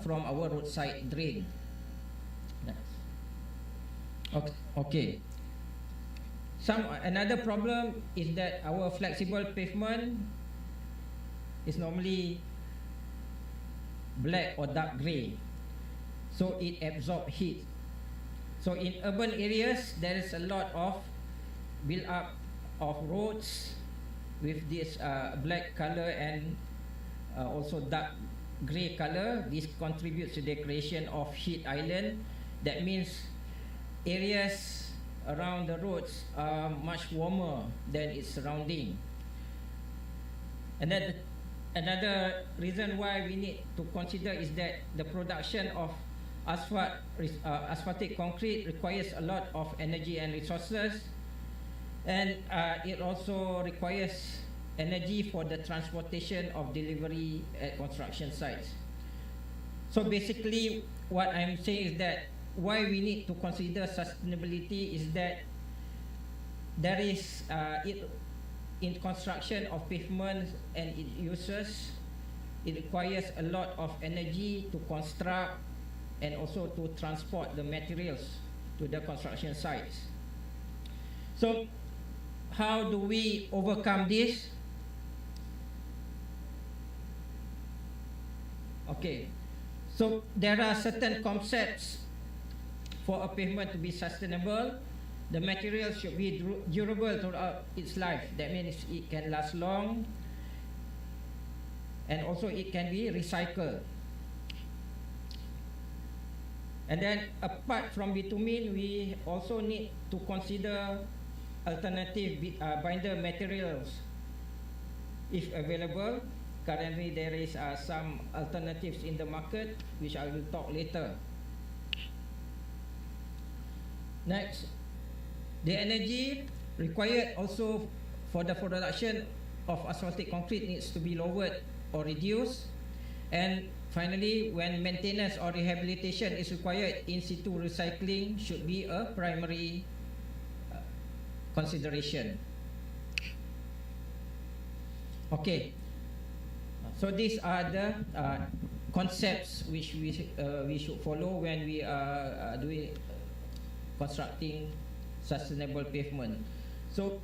from our roadside drain. Okay. Another problem is that our flexible pavement is normally black or dark grey, so it absorbs heat. So in urban areas, there is a lot of build up of roads with this black color and also dark grey color. This contributes to the creation of heat island. That means areas around the roads are much warmer than its surrounding. And then another reason why we need to consider is that the production of asphaltic concrete requires a lot of energy and resources, and it also requires energy for the transportation of delivery at construction sites. So basically what I'm saying is that why we need to consider sustainability is that there is in construction of pavements and its uses, it requires a lot of energy to construct, and also to transport the materials to the construction sites. So how do we overcome this? Okay, so there are certain concepts for a pavement to be sustainable. The material should be durable throughout its life. That means it can last long, and also it can be recycled. And then apart from bitumen, we also need to consider alternative binder materials if available. Currently there is some alternatives in the market, which I will talk later. Next, the energy required also for the production of asphaltic concrete needs to be lowered or reduced. And finally, when maintenance or rehabilitation is required, in situ recycling should be a primary consideration. Okay, so these are the concepts which we should follow when we are constructing sustainable pavement. So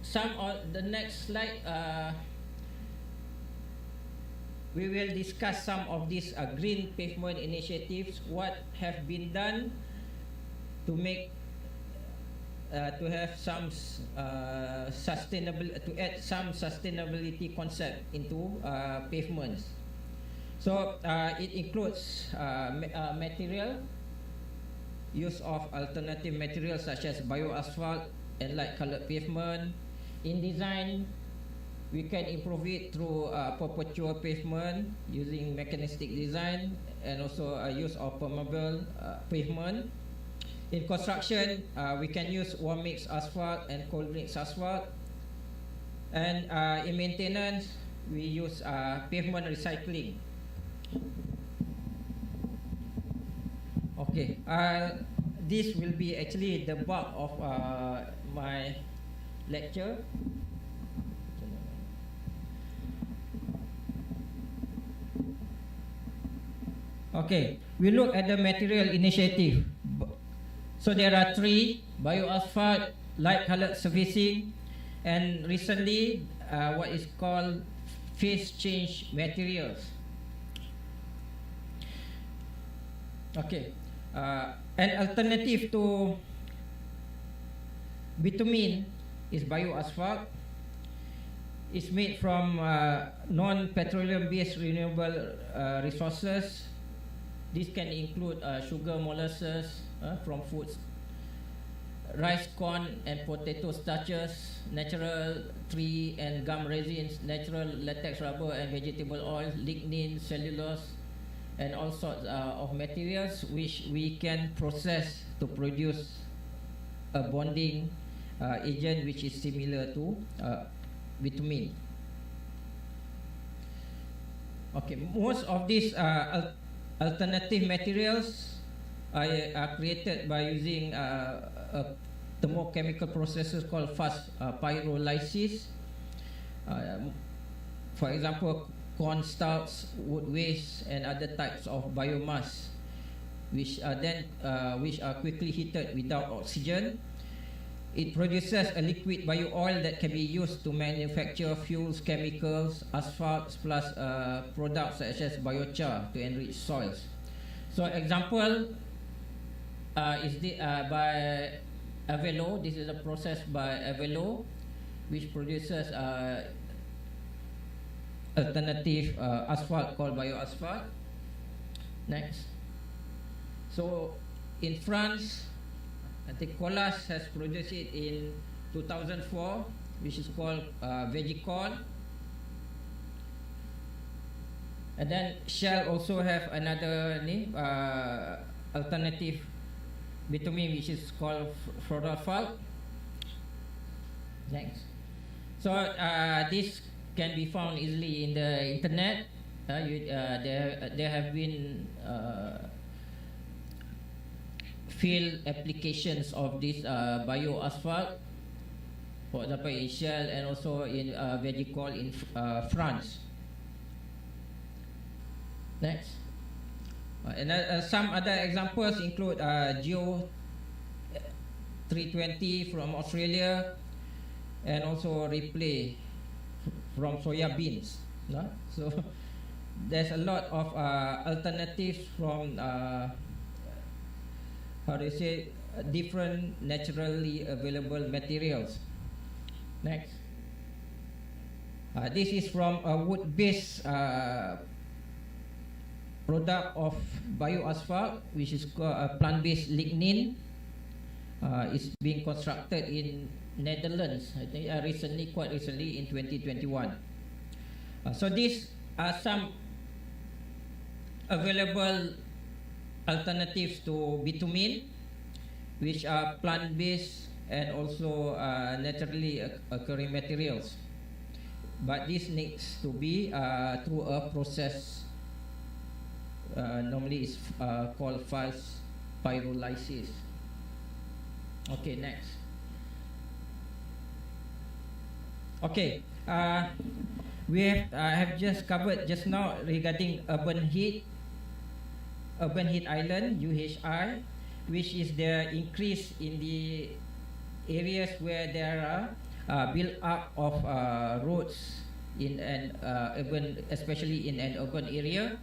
some of the next slide, we will discuss some of these green pavement initiatives, what have been done to make to have some to add some sustainability concept into pavements. So it includes material, use of alternative materials such as bioasphalt and light colored pavement. In design, we can improve it through perpetual pavement using mechanistic design, and also use of permeable pavement. In construction, we can use warm mix asphalt and cold mix asphalt. And in maintenance, we use pavement recycling. Okay, this will be actually the bulk of my lecture. Okay, we look at the material initiative. So there are three: bioasphalt, light colored surfacing, and recently what is called phase change materials. Okay, an alternative to bitumen is bioasphalt. It's made from non-petroleum based renewable resources. This can include sugar molasses from foods, rice, corn and potato starches, natural tree and gum resins, natural latex rubber and vegetable oil, lignin, cellulose, and all sorts of materials which we can process to produce a bonding agent which is similar to bitumen. Okay, most of these alternative materials are created by using thermochemical processes called fast pyrolysis. For example, corn stalks, wood waste, and other types of biomass, which are quickly heated without oxygen. It produces a liquid bio oil that can be used to manufacture fuels, chemicals, asphalts, plus products such as biochar to enrich soils. So example is by Avelo. This is a process by Avelo, which produces alternative asphalt called bioasphalt. Next. So in France, I think Colas has produced it in 2004, which is called Vegicol. And then Shell also have another alternative bitumen, which is called Fluorophalt. Next. So this can be found easily in the internet. There have been field applications of this bioasphalt, for example in Shell and also in Vegicol in France. Next. And some other examples include Geo 320 from Australia, and also replay from soya beans. No? So there's a lot of alternatives from how do you say, different naturally available materials. Next. This is from a wood-based product of bioasphalt, which is called a plant-based lignin. It's being constructed in Netherlands, I think quite recently in 2021. So these are some available alternatives to bitumen, which are plant-based and also naturally occurring materials. But this needs to be through a process. Normally it's called fast pyrolysis. Okay, next. Okay, we have just covered just now regarding urban heat island, UHI, which is the increase in the areas where there are build up of roads in an urban, especially in an urban area,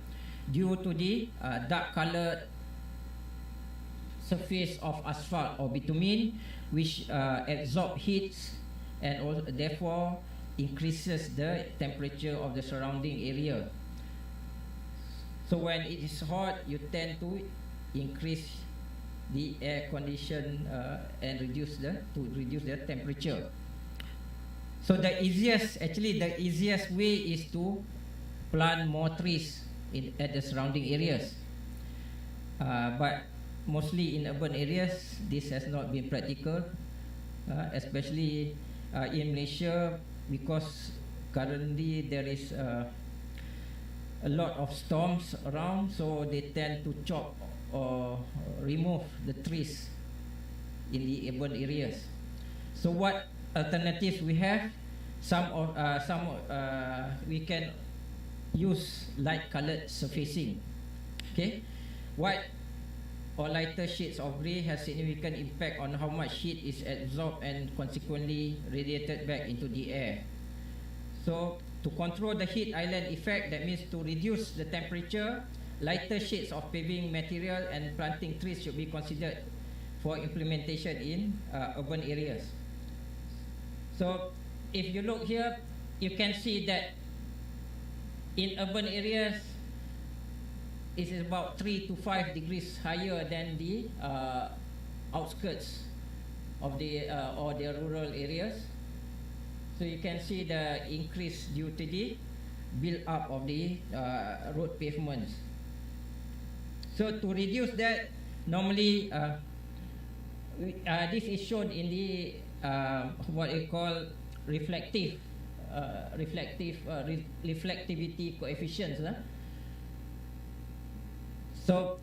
due to the dark colored surface of asphalt or bitumen, which absorb heat and also therefore increases the temperature of the surrounding area. So when it is hot, you tend to increase the air condition and reduce the temperature. So the easiest way is to plant more trees at the surrounding areas. But mostly in urban areas, this has not been practical, especially in Malaysia, because currently there is a lot of storms around, so they tend to chop or remove the trees in the urban areas. So what alternatives we have? We can use light colored surfacing. Okay, white or lighter shades of grey has significant impact on how much heat is absorbed and consequently radiated back into the air. So to control the heat island effect, that means to reduce the temperature, lighter shades of paving material and planting trees should be considered for implementation in urban areas. So if you look here, you can see that in urban areas it is about 3 to 5 degrees higher than the outskirts of the or the rural areas. So you can see the increase due to the build up of the road pavements. So to reduce that, normally this is shown in the what you call reflectivity coefficients. So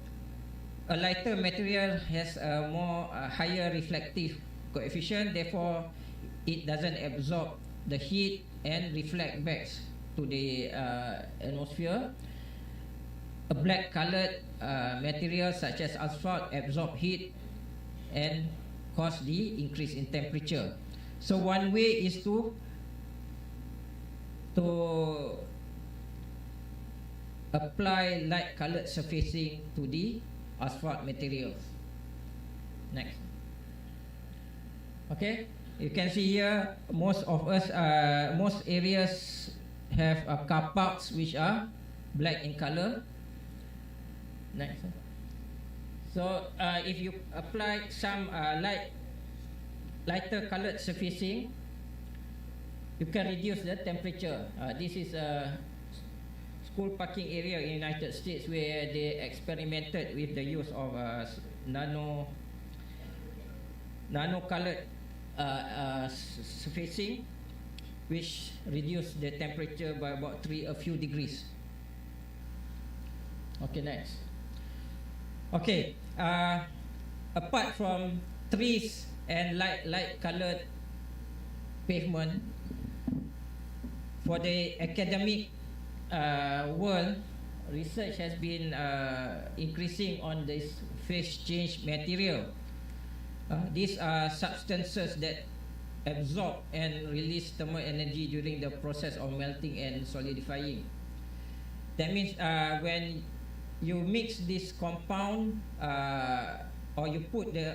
a lighter material has a more higher reflective coefficient, therefore it doesn't absorb the heat and reflect back to the atmosphere. A black colored material such as asphalt absorb heat and cause the increase in temperature. So one way is to apply light colored surfacing to the asphalt materials. Next. Okay, you can see here most areas have car parks which are black in color. Next. So if you apply some lighter colored surfacing, you can reduce the temperature. This is a school parking area in the United States where they experimented with the use of nano colored surfacing, which reduced the temperature by about a few degrees. Okay, next. Okay, apart from trees and light colored pavement, for the academic world, research has been increasing on this phase change material. These are substances that absorb and release thermal energy during the process of melting and solidifying. That means when you mix this compound or you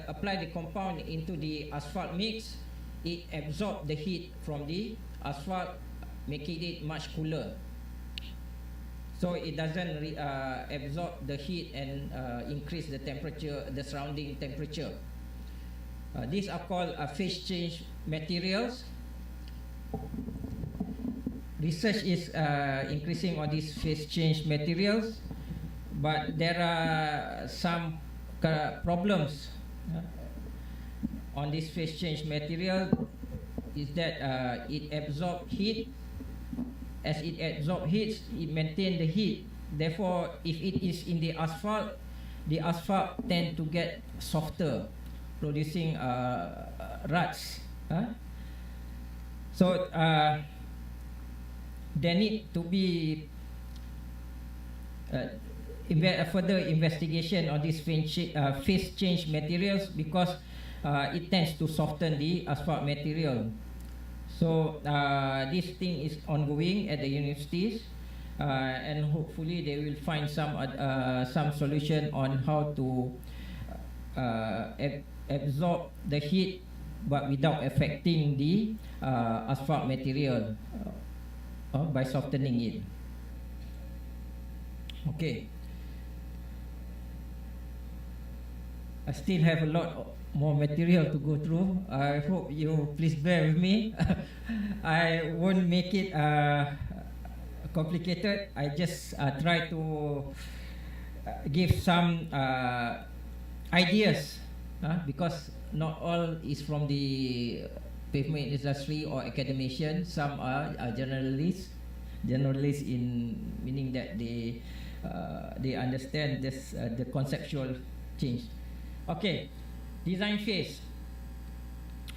apply the compound into the asphalt mix, it absorbs the heat from the asphalt, making it much cooler. So it doesn't absorb the heat and increase the temperature, the surrounding temperature. These are called phase change materials. Research is increasing on these phase change materials, but there are some problems on this phase change material. Is that it absorbs heat. As it absorbs heat, it maintains the heat. Therefore, if it is in the asphalt tend to get softer, producing ruts. So there need to be further investigation on these phase change materials, because it tends to soften the asphalt material. So this thing is ongoing at the universities, and hopefully they will find some solution on how to absorb the heat but without affecting the asphalt material by softening it. Okay. I still have a lot more material to go through. I hope you please bear with me. I won't make it complicated. I just try to give some ideas, because not all is from the pavement industry or academician. Some are generalists in meaning that they understand this the conceptual change. Okay, design phase.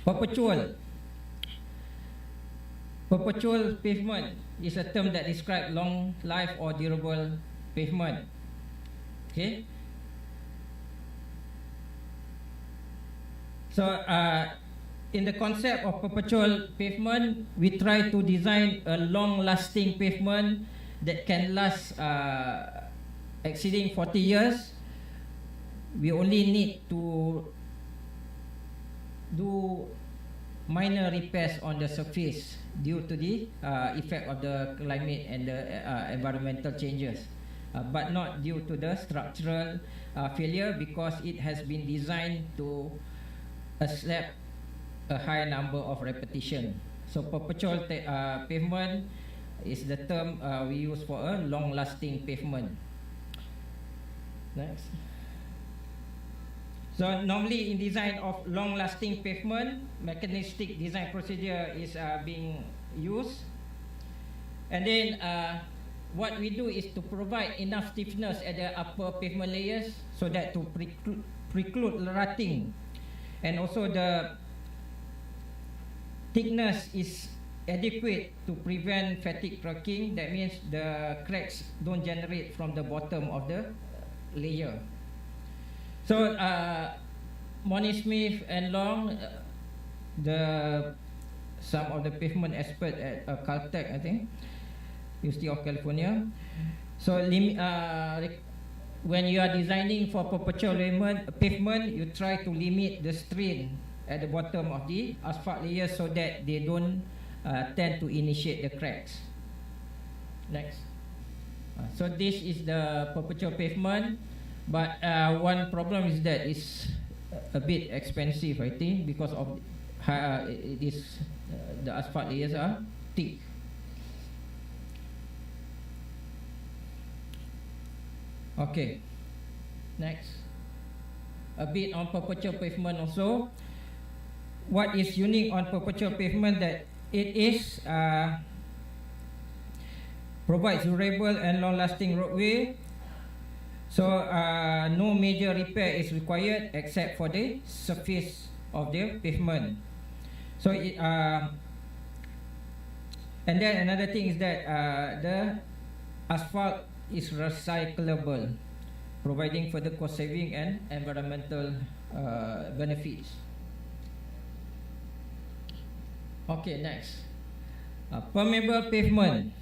Perpetual pavement is a term that describes long life or durable pavement. Okay. So in the concept of perpetual pavement, we try to design a long-lasting pavement that can last exceeding 40 years. We only need to do minor repairs on the surface due to the effect of the climate and the environmental changes, but not due to the structural failure, because it has been designed to accept a high number of repetition. So perpetual pavement is the term we use for a long-lasting pavement. Next. So normally in design of long-lasting pavement, mechanistic design procedure is being used. And then what we do is to provide enough stiffness at the upper pavement layers so that to preclude rutting. And also the thickness is adequate to prevent fatigue cracking. That means the cracks don't generate from the bottom of the layer. So Moni Smith and Long, some of the pavement experts at Caltech, I think, University of California. So when you are designing for perpetual pavement, you try to limit the strain at the bottom of the asphalt layer so that they don't tend to initiate the cracks. Next. So this is the perpetual pavement. But one problem is that it's a bit expensive, I think, because of the asphalt layers are thick. Okay, next. A bit on perpetual pavement also. What is unique on perpetual pavement that it is provides durable and long-lasting roadway. So no major repair is required except for the surface of the pavement. So and then another thing is that the asphalt is recyclable, providing further cost saving and environmental benefits. Okay, next. Permeable pavement.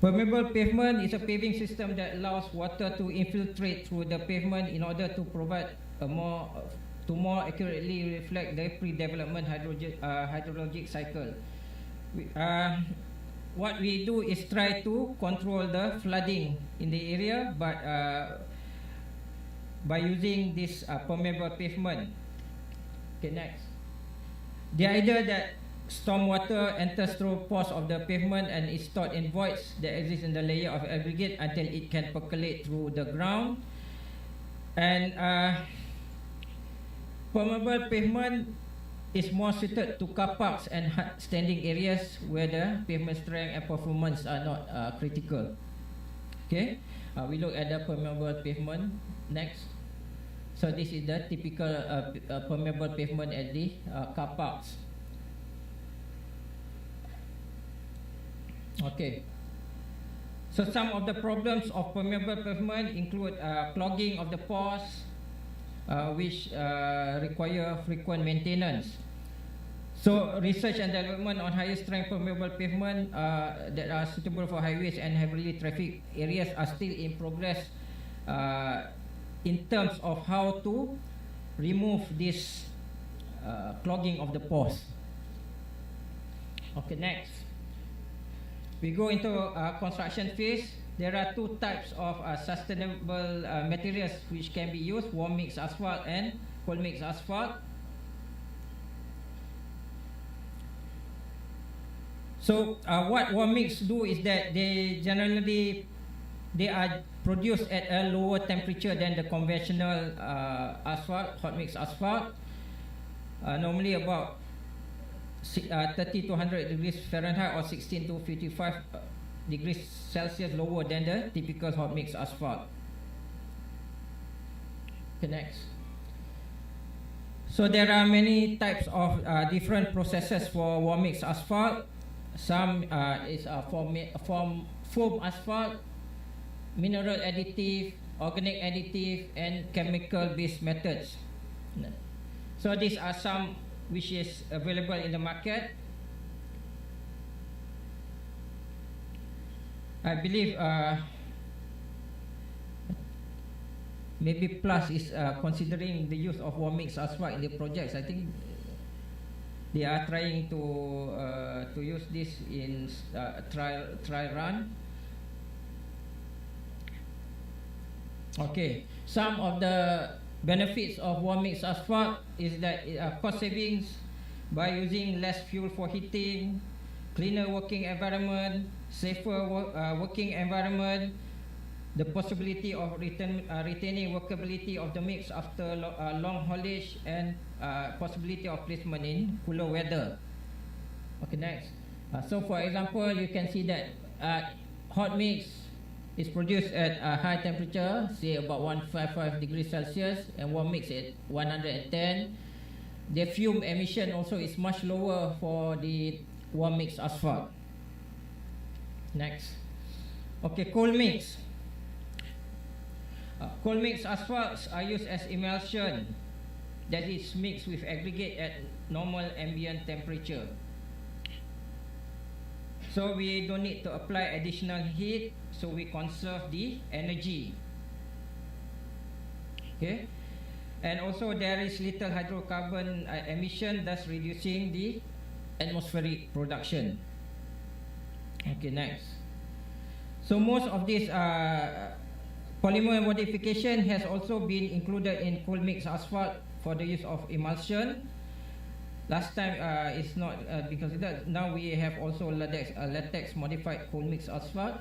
Permeable pavement is a paving system that allows water to infiltrate through the pavement in order to provide more accurately reflect the pre-development hydrologic cycle. What we do is try to control the flooding in the area, but by using this permeable pavement. Okay, next. The idea that stormwater enters through pores of the pavement and is stored in voids that exist in the layer of aggregate until it can percolate through the ground. And permeable pavement is more suited to car parks and standing areas where the pavement strength and performance are not critical. Okay, we look at the permeable pavement next. So this is the typical permeable pavement at the car parks. Okay. So some of the problems of permeable pavement include clogging of the pores, which require frequent maintenance. So research and development on higher strength permeable pavement that are suitable for highways and heavily trafficked areas are still in progress in terms of how to remove this clogging of the pores. Okay, next. We go into construction phase. There are two types of sustainable materials which can be used: warm mix asphalt and cold mix asphalt. So what warm mix do is that they are produced at a lower temperature than the conventional asphalt, hot mix asphalt. Normally about 30 to 100 degrees Fahrenheit or 16 to 55 degrees Celsius lower than the typical hot mix asphalt. Okay, next. So there are many types of different processes for warm mix asphalt. Some is foam asphalt, mineral additive, organic additive, and chemical based methods. So these are some which is available in the market. I believe maybe Plus is considering the use of warm mix asphalt in the projects. I think they are trying to use this in trial run. Okay, some of the benefits of warm mix asphalt is that cost savings by using less fuel for heating, cleaner working environment, safer working environment, the possibility of retaining workability of the mix after long haulage, and possibility of placement in cooler weather. Okay, next. So for example, you can see that hot mix is produced at a high temperature, say about 155 degrees Celsius, and warm mix at 110. The fume emission also is much lower for the warm mix asphalt. Next. Okay, cold mix. Cold mix asphalts are used as emulsion, that is mixed with aggregate at normal ambient temperature. So we don't need to apply additional heat, so we conserve the energy. Okay, and also there is little hydrocarbon emission, thus reducing the atmospheric production. Okay, next. So most of this polymer modification has also been included in cold mix asphalt for the use of emulsion. Last time it's not because of that. Now we have also latex modified cold mix asphalt.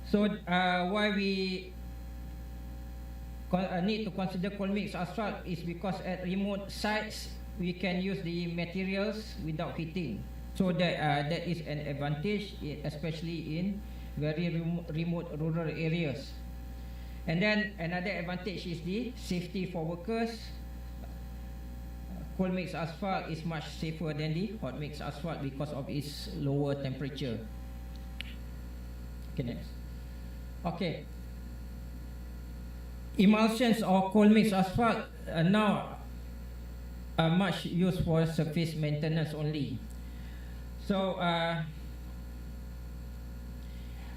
So why we need to consider cold mix asphalt is because at remote sites we can use the materials without heating. So that is an advantage, especially in very remote rural areas. And then another advantage is the safety for workers. cold mix asphalt is much safer than the hot mix asphalt because of its lower temperature. Okay, next. Okay. Emulsions or cold mix asphalt now are much used for surface maintenance only. So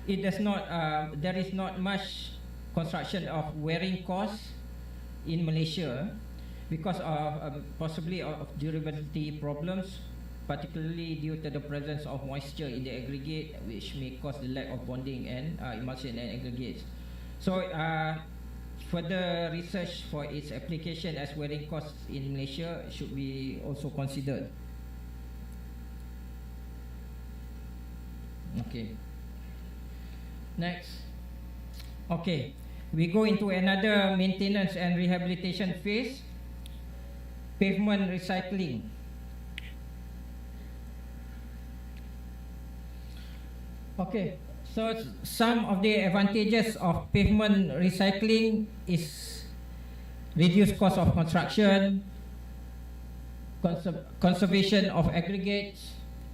it does not. There is not much construction of wearing costs in Malaysia because of possibly of durability problems, particularly due to the presence of moisture in the aggregate, which may cause the lack of bonding and emulsion and aggregates. So further research for its application as wearing costs in Malaysia should be also considered. Okay. Next. Okay. We go into another maintenance and rehabilitation phase. Pavement recycling. Okay. So some of the advantages of pavement recycling is reduced cost of construction, conservation of aggregates,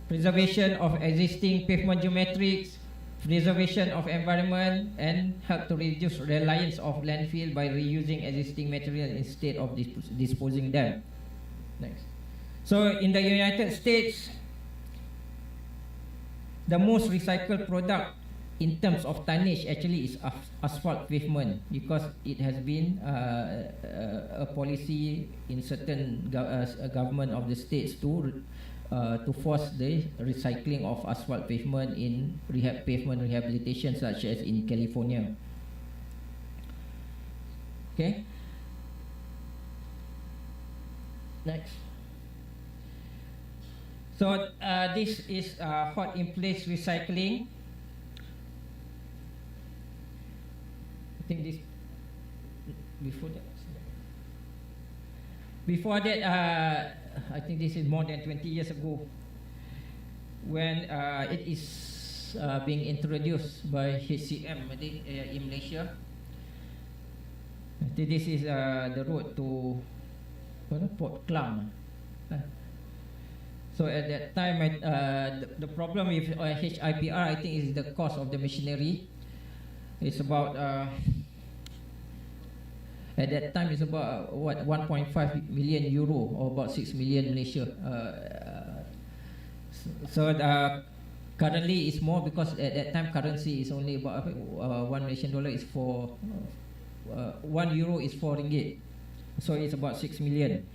preservation of existing pavement geometrics, preservation of environment, and help to reduce reliance of landfill by reusing existing material instead of disposing them. Next. So in the United States, the most recycled product in terms of tonnage actually is asphalt pavement, because it has been a policy in certain government of the states to force the recycling of asphalt pavement in pavement rehabilitation, such as in California. Okay. Next. So this is hot in place recycling. I think this before that I think this is more than 20 years ago when it is being introduced by HCM in Malaysia. I think this is the road to Port Klang. So at that time, the problem with HIPR, I think, is the cost of the machinery. It's about at that time it's about what 1.5 million euro, or about 6 million Malaysia. So currently it's more, because at that time currency is only about $1 Malaysian is for €1 is 4 ringgit. So it's about 6 million.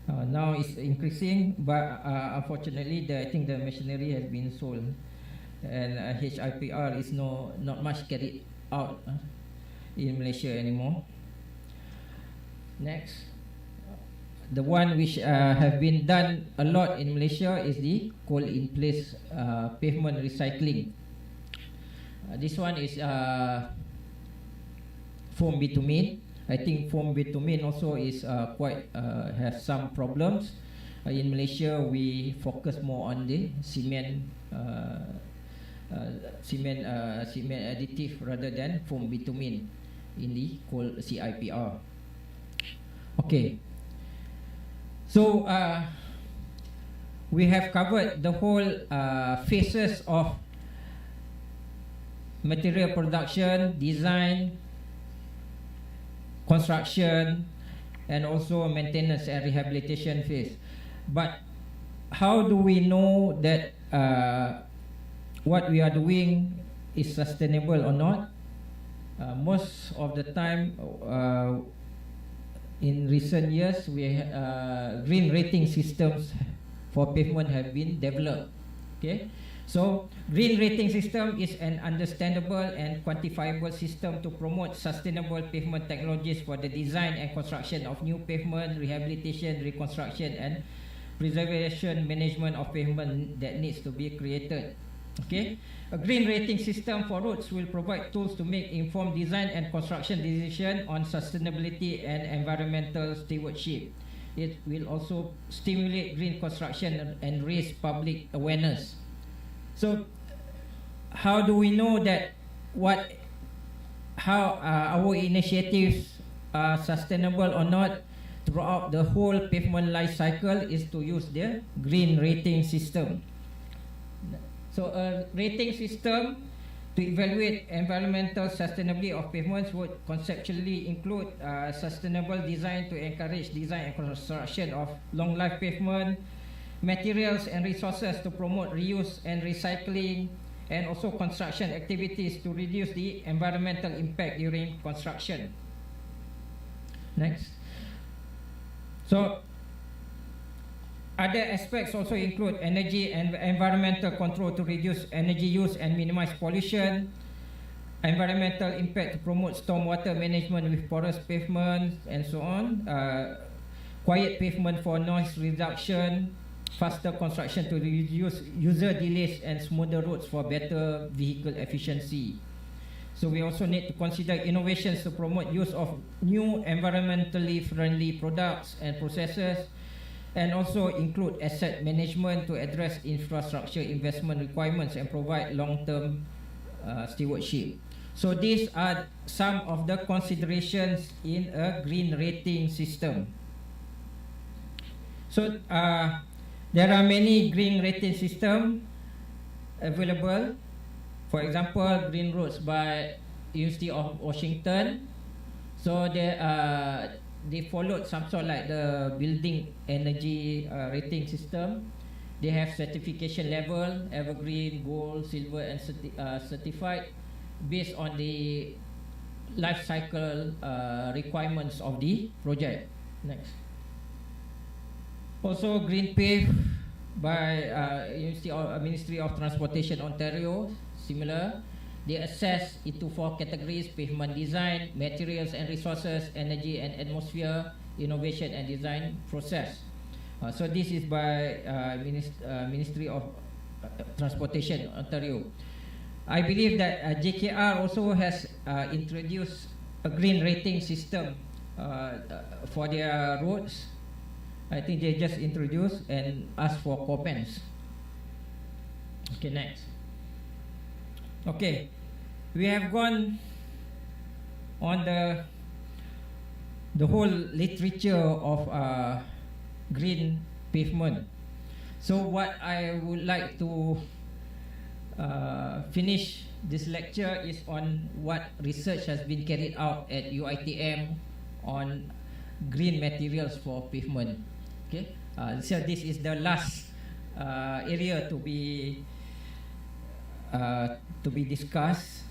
Now it's increasing, but unfortunately I think the machinery has been sold, and HIPR is not much carried out in Malaysia anymore. Next, the one which have been done a lot in Malaysia is the cold in place pavement recycling. This one is foam bitumen. I think foam bitumen also is quite has some problems. In Malaysia, we focus more on the cement additive rather than foam bitumen in the cold CIPR. Okay. So we have covered the whole phases of material production, design, construction, and also maintenance and rehabilitation phase. But how do we know that what we are doing is sustainable or not? Most of the time, in recent years, green rating systems for pavement have been developed. Okay, so green rating system is an understandable and quantifiable system to promote sustainable pavement technologies for the design and construction of new pavement, rehabilitation, reconstruction, and preservation management of pavement that needs to be created. Okay, a green rating system for roads will provide tools to make informed design and construction decisions on sustainability and environmental stewardship. It will also stimulate green construction and raise public awareness. So, how do we know that how our initiatives are sustainable or not? throughout the whole pavement life cycle is to use the green rating system. So a rating system to evaluate environmental sustainability of pavements would conceptually include sustainable design to encourage design and construction of long life pavement, materials and resources to promote reuse and recycling, and also construction activities to reduce the environmental impact during construction. Next. So other aspects also include energy and environmental control to reduce energy use and minimize pollution, environmental impact to promote stormwater management with porous pavement and so on, quiet pavement for noise reduction, faster construction to reduce user delays and smoother roads for better vehicle efficiency. So we also need to consider innovations to promote use of new environmentally friendly products and processes, and also include asset management to address infrastructure investment requirements and provide long-term stewardship. So these are some of the considerations in a green rating system. So there are many green rating systems available. For example, Green Roads by University of Washington. So they followed some sort like the building energy rating system. They have certification level, evergreen, gold, silver, and certified based on the life cycle requirements of the project. Next. Also, Green Pave by Ministry of Transportation Ontario, similar. They assess into 4 categories: pavement design, materials and resources, energy and atmosphere, innovation and design process. So this is by Ministry of Transportation Ontario. I believe that JKR also has introduced a green rating system for their roads. I think they just introduced and asked for comments. Okay, next. Okay, we have gone on the whole literature of green pavement. So what I would like to finish this lecture is on what research has been carried out at UiTM on green materials for pavement. Okay, so this is the last area to be discussed.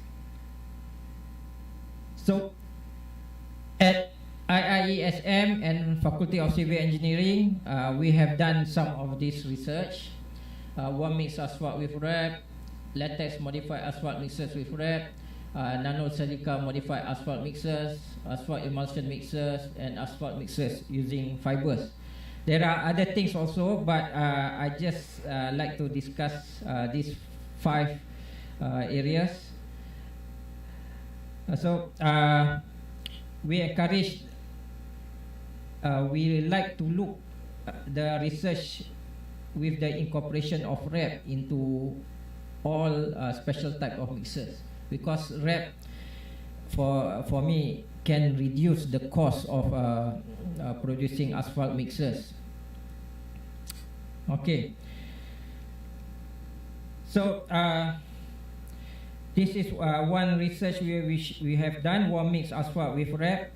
So at IIESM and Faculty of Civil Engineering, we have done some of this research. One mix asphalt with wrap, latex modified asphalt mixers with wrap, nano silica modified asphalt mixers, asphalt emulsion mixers, and asphalt mixers using fibers. There are other things also, but I just like to discuss these 5 areas. So we encourage, we like to look the research with the incorporation of wrap into all special type of mixers, because wrap for me can reduce the cost of producing asphalt mixers. Okay, so this is one research we have done, one mix asphalt with wrap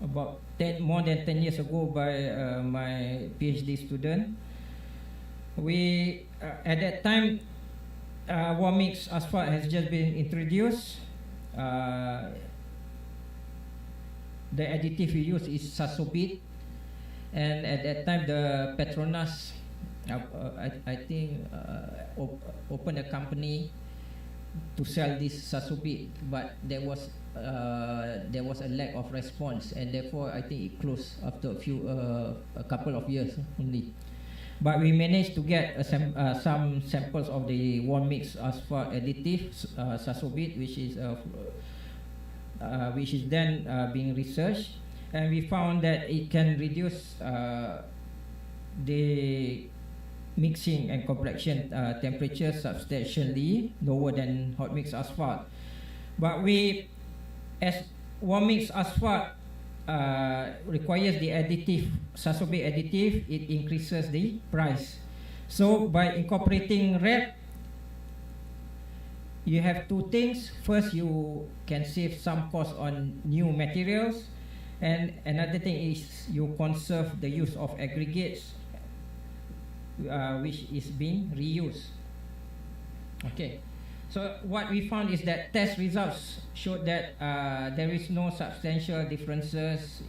about more than 10 years ago by my PhD student. We at that time one mix asphalt has just been introduced. The additive we use is Sasobit, and at that time the Petronas I think opened a company to sell this Sasobit, but there was a lack of response, and therefore I think it closed after a couple of years only. But we managed to get some samples of the one mix asphalt additive Sasobit, which is then being researched, and we found that it can reduce the mixing and compaction temperature substantially lower than hot mix asphalt. But as one mix asphalt requires the additive, Sasorbate additive, it increases the price. So by incorporating REP, you have two things. First, you can save some cost on new materials, and another thing is you conserve the use of aggregates, which is being reused. Okay, so what we found is that test results showed that there is no substantial differences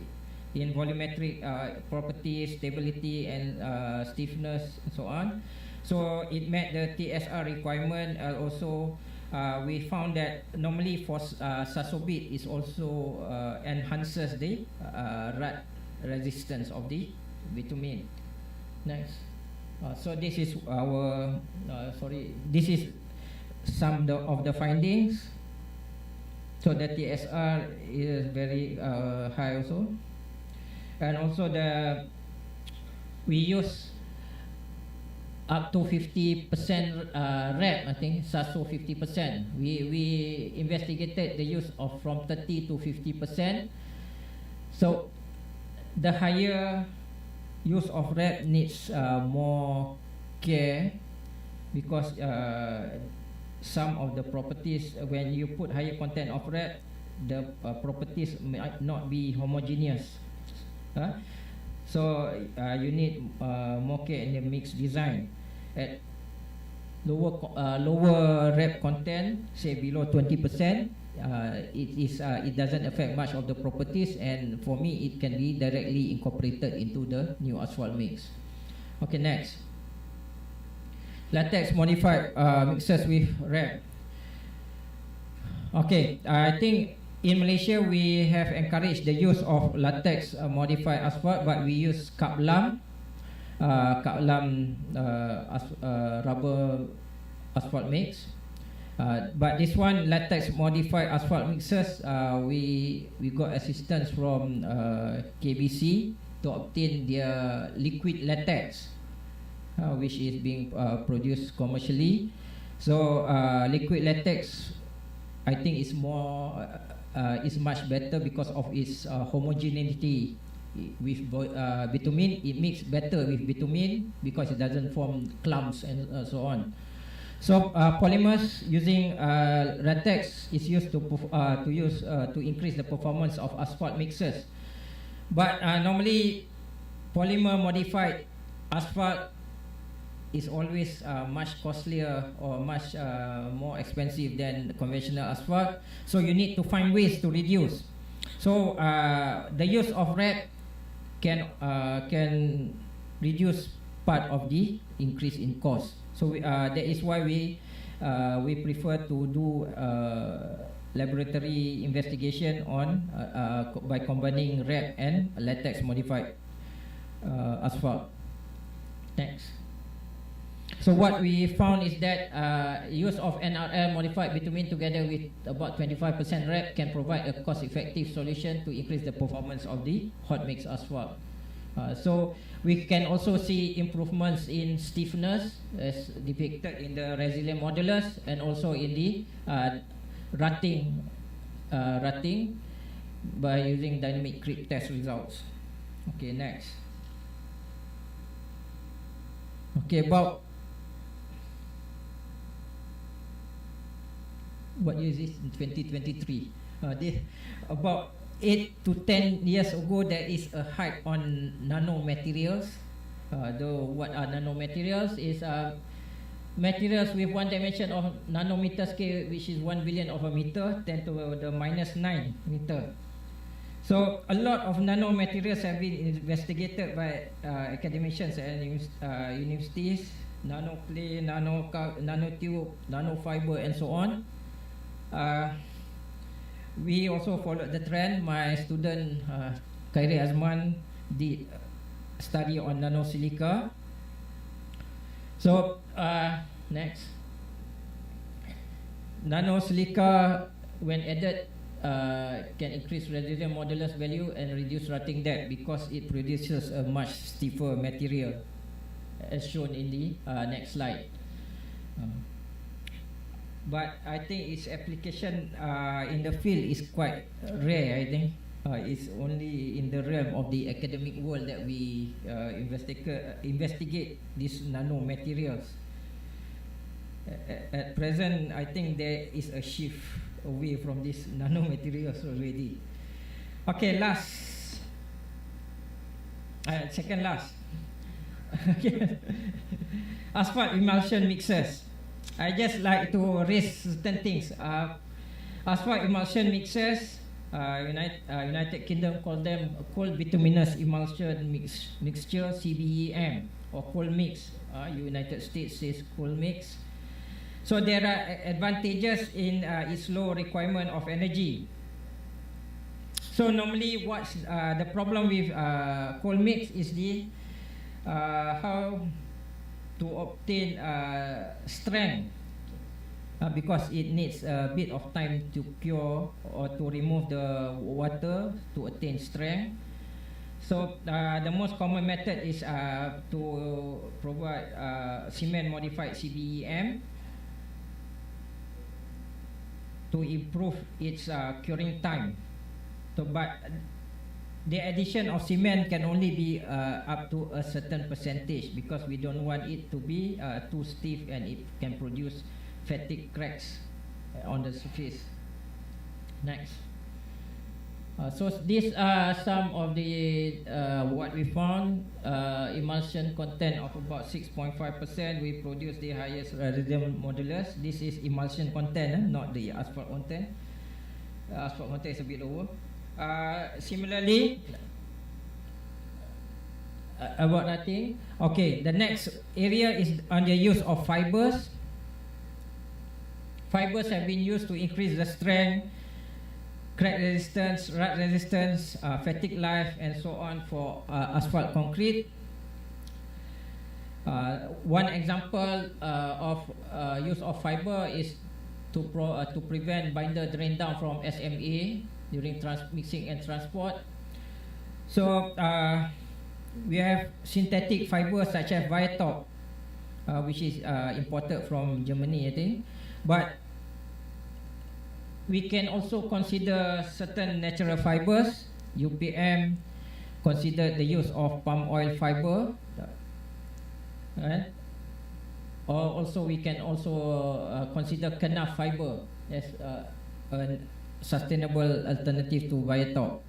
in volumetric properties, stability, and stiffness, and so on. So it met the TSR requirement. Also, we found that normally for Sasorbate is also enhances the rust resistance of the bitumen. Next. So this is our this is some of the findings. So the TSR is very high also, and also we use up to 50% REP, I think, SASO 50%. We investigated the use of from 30 to 50%. So the higher use of REP needs more care, because some of the properties, when you put higher content of REP, the properties might not be homogeneous. So you need more care in the mix design. At lower REP content, say below 20%, it doesn't affect much of the properties, and for me it can be directly incorporated into the new asphalt mix. Okay, next. Latex modified mixes with REP. Okay, I think in Malaysia we have encouraged the use of latex modified asphalt, but we use kaplam, rubber asphalt mix. But this one, latex modified asphalt mixes, we got assistance from KBC to obtain their liquid latex, which is being produced commercially. So liquid latex, I think is is much better because of its homogeneity with bitumen. It mixes better with bitumen because it doesn't form clumps and so on. So polymers using latex is used to increase the performance of asphalt mixes. But normally polymer modified asphalt is always much costlier or much more expensive than conventional asphalt. So you need to find ways to reduce. So the use of REP can reduce part of the increase in cost. So that is why we prefer to do laboratory investigation on by combining REP and latex modified asphalt. Next. So what we found is that use of NRL modified bitumen together with about 25% REP can provide a cost-effective solution to increase the performance of the hot mix asphalt. So we can also see improvements in stiffness as depicted in the resilient modulus, and also in the rutting by using dynamic creep test results. Okay, next. Okay, about what year is this? In 2023. About 8 to 10 years ago, there is a hype on nanomaterials. What are nanomaterials? Is materials with one dimension of nanometer scale, which is 1 billion of a meter, 10 to the minus 9 meter. So a lot of nanomaterials have been investigated by academicians and universities. Nanoclay, nanotube, nanofiber, and so on. We also followed the trend. My student Khairi Azman did study on nanosilica. So next, nanosilica when added can increase resilient modulus value and reduce rutting depth because it produces a much stiffer material, as shown in the next slide. But I think its application in the field is quite rare, I think. It's only in the realm of the academic world that we investigate these nanomaterials. At present, I think there is a shift away from these nanomaterials already. Okay, second last. Asphalt emulsion mixers. I just like to raise certain things. Asphalt emulsion mixers, United Kingdom call them cold bituminous emulsion mixture, CBEM, or cold mix. United States says cold mix. So there are advantages in its low requirement of energy. So normally what's the problem with cold mix is the how to obtain strength, because it needs a bit of time to cure or to remove the water to attain strength. So the most common method is to provide cement modified CBEM to improve its curing time. So, but the addition of cement can only be up to a certain percentage, because we don't want it to be too stiff and it can produce fatigue cracks on the surface. Next. So these are some of the what we found. Emulsion content of about 6.5%. We produce the highest rhythm modulus. This is emulsion content, not the asphalt content. Asphalt content is a bit lower. Similarly, about nothing. Okay, the next area is on the use of fibers. Fibers have been used to increase the strength, crack resistance, rut resistance, fatigue life, and so on for asphalt concrete. One example of use of fiber is to prevent binder drain down from SMA during mixing and transport. So we have synthetic fibers such as Viatop, which is imported from Germany, I think. But we can also consider certain natural fibers. UPM considered the use of palm oil fiber, or also we can also consider kenaf fiber as a sustainable alternative to Viatop.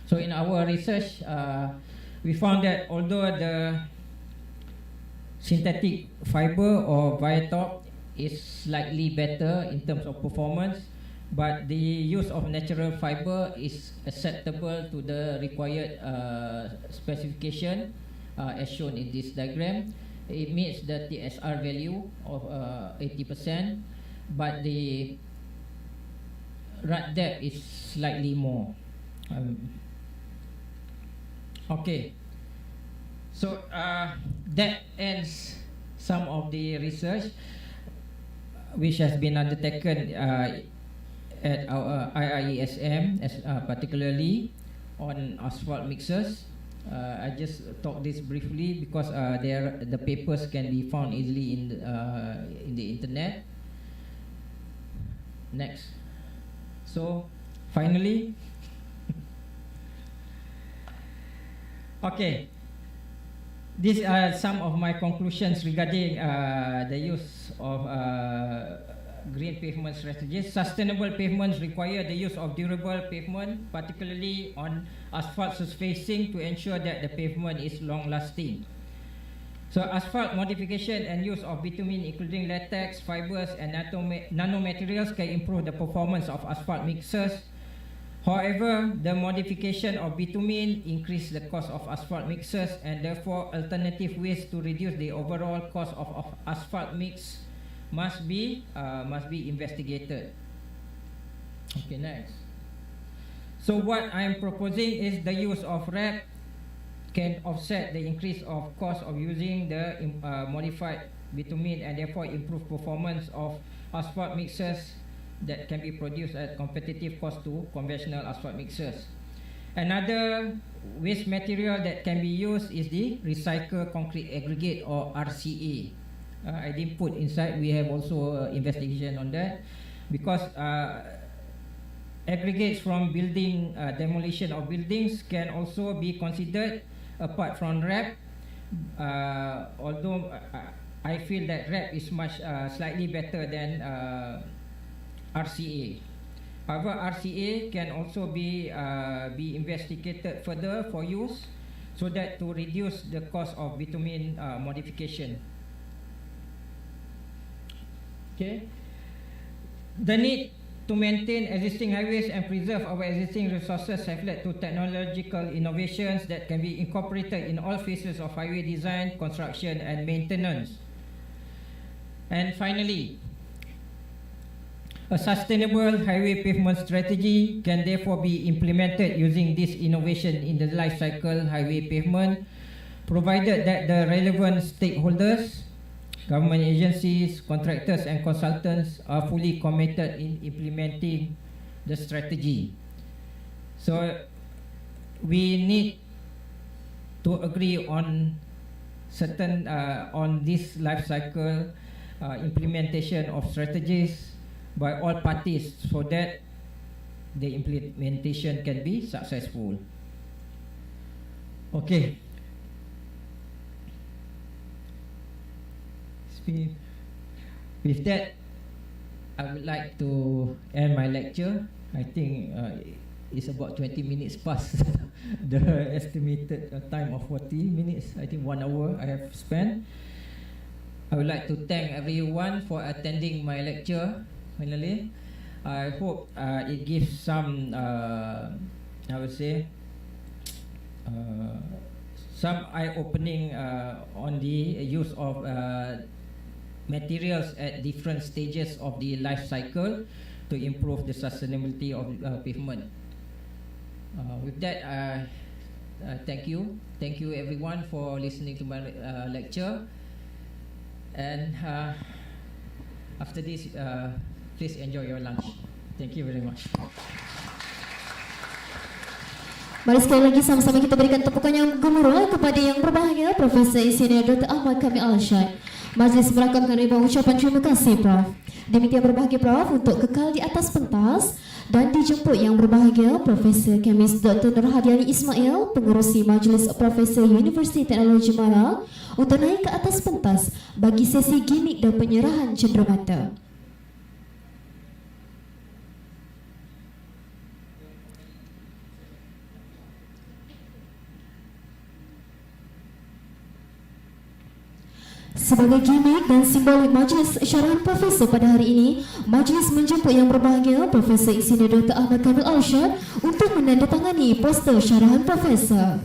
So in our research, we found that although the synthetic fiber or Viatop is slightly better in terms of performance, but the use of natural fiber is acceptable to the required specification as shown in this diagram. It meets the TSR value of 80%, but the rut depth is slightly more. Okay, so that ends some of the research which has been undertaken at our IIESM, particularly on asphalt mixers. I just talk this briefly because the papers can be found easily in the internet. Next. So finally, okay, these are some of my conclusions regarding the use of green pavement strategies. Sustainable pavements require the use of durable pavement, particularly on asphalt surfacing, to ensure that the pavement is long-lasting. So asphalt modification and use of bitumen, including latex, fibers, and nanomaterials, can improve the performance of asphalt mixers. However, the modification of bitumen increase the cost of asphalt mixers, and therefore alternative ways to reduce the overall cost of asphalt mix must be investigated. Okay, next. So what I am proposing is the use of RAP can offset the increase of cost of using the modified bitumen, and therefore improve performance of asphalt mixers that can be produced at competitive cost to conventional asphalt mixers. Another waste material that can be used is the recycled concrete aggregate, or RCA. I didn't put inside, we have also investigation on that, because aggregates from building demolition of buildings can also be considered apart from RAP, although I feel that RAP is much slightly better than RCA. However, RCA can also be investigated further for use, so that to reduce the cost of bitumen modification. Okay. The need to maintain existing highways and preserve our existing resources have led to technological innovations that can be incorporated in all phases of highway design, construction and maintenance. And finally, a sustainable highway pavement strategy can therefore be implemented using this innovation in the life cycle highway pavement, provided that the relevant stakeholders, government agencies, contractors and consultants are fully committed in implementing the strategy. So we need to agree on certain on this life cycle implementation of strategies by all parties, so that the implementation can be successful. Okay. With that, I would like to end my lecture. I think it's about 20 minutes past the estimated time of 40 minutes. I think 1 hour I have spent. I would like to thank everyone for attending my lecture. Finally, I hope it gives some, I would say, some eye-opening on the use of materials at different stages of the life cycle to improve the sustainability of pavement. With that, thank you. Thank you everyone for listening to my lecture. And after this, please enjoy your lunch. Thank you very much. Mari sekali lagi sama-sama kita berikan tepukan yang gemuruh kepada yang berbahagia Profesor Insinyur Dr. AHMAD KAMIL ARSHAD. Majlis merakamkan ribuan ucapan terima kasih Prof. Demikian berbahagia Prof untuk kekal di atas pentas dan dijemput yang berbahagia Profesor Kemis Dr. Nurhadiani Ismail, pengurusi Majlis Profesor Universiti Teknologi Mara, untuk naik ke atas pentas bagi sesi gimmick dan penyerahan cenderamata. Sebagai gimmick dan simbolik Majlis Syarahan Profesor pada hari ini, Majlis menjemput yang berbahagia Profesor Insinyur Dr. AHMAD KAMIL ARSHAD untuk menandatangani poster Syarahan Profesor.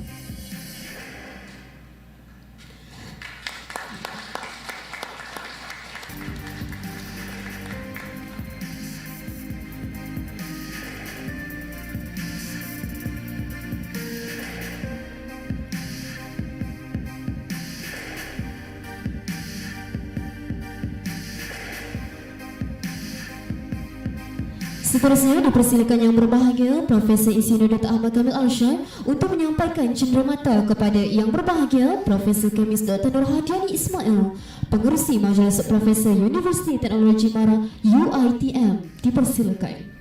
Seterusnya dipersilakan yang berbahagia Profesor Insinyur Dr. AHMAD KAMIL ARSHAD untuk menyampaikan cenderamata kepada yang berbahagia Profesor Kemis Dr. Nurhadiani Ismail, pengerusi Majlis Profesor Universiti Teknologi Mara UiTM. Dipersilakan.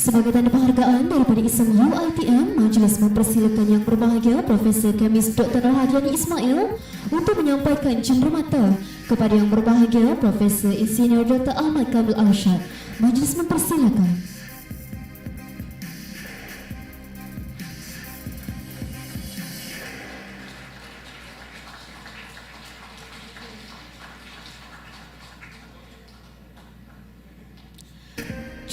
Sebagai tanda penghargaan daripada IIESM UiTM, Majlis mempersilakan yang berbahagia Profesor Kemis Dr. Nurhadiani Ismail untuk menyampaikan cenderamata kepada yang berbahagia Profesor Insinyur Dr. AHMAD KAMIL ARSHAD. Majlis mempersilakan.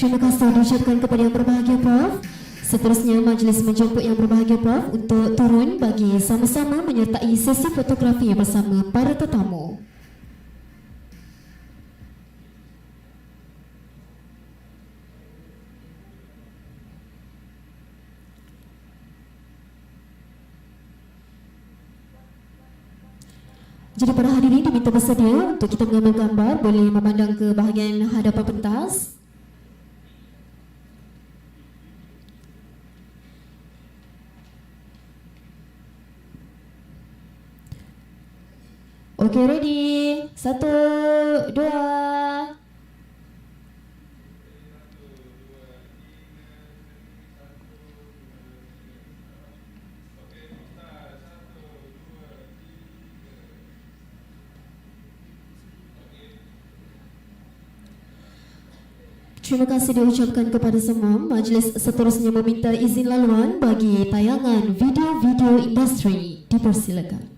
Terima kasih diucapkan kepada yang berbahagia Prof. Seterusnya majlis menjemput yang berbahagia Prof untuk turun bagi sama-sama menyertai sesi fotografi bersama para tetamu. Jadi para hadirin diminta bersedia untuk kita mengambil gambar, boleh memandang ke bahagian hadapan pentas. Okey, ready? 1, 2. Terima kasih diucapkan kepada semua. Majlis seterusnya meminta izin laluan bagi tayangan video-video industri. Dipersilakan.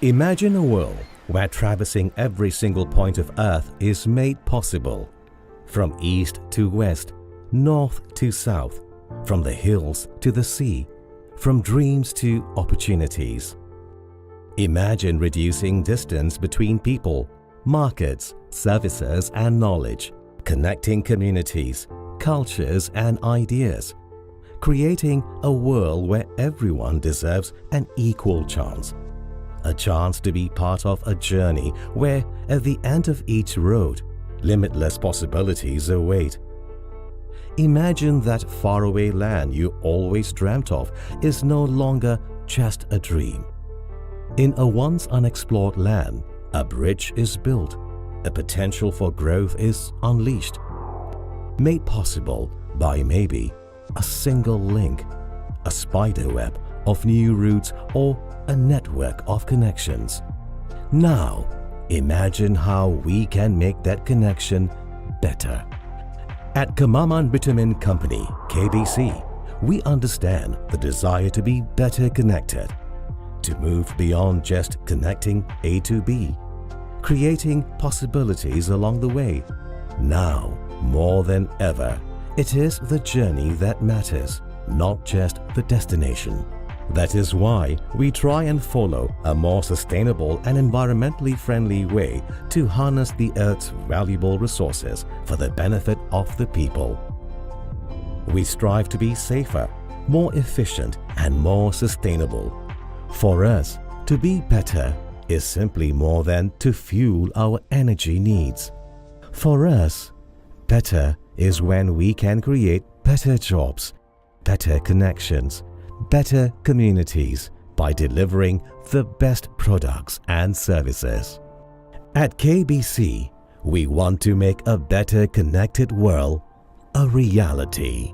Imagine a world where traversing every single point of Earth is made possible. From east to west, north to south, from the hills to the sea, from dreams to opportunities. Imagine reducing distance between people, markets, services and knowledge, connecting communities, cultures and ideas, creating a world where everyone deserves an equal chance. A chance to be part of a journey where, at the end of each road, limitless possibilities await. Imagine that faraway land you always dreamt of is no longer just a dream. In a once unexplored land, a bridge is built, a potential for growth is unleashed. Made possible by maybe a single link, a spider web of new routes or a network of connections. Now, imagine how we can make that connection better. At Kemaman Bitumen Company, KBC, we understand the desire to be better connected, to move beyond just connecting A to B, creating possibilities along the way. Now, more than ever, it is the journey that matters, not just the destination. That is why we try and follow a more sustainable and environmentally friendly way to harness the Earth's valuable resources for the benefit of the people. We strive to be safer, more efficient, and more sustainable. For us, to be better is simply more than to fuel our energy needs. For us, better is when we can create better jobs, better connections, better communities by delivering the best products and services. At KBC, we want to make a better connected world a reality.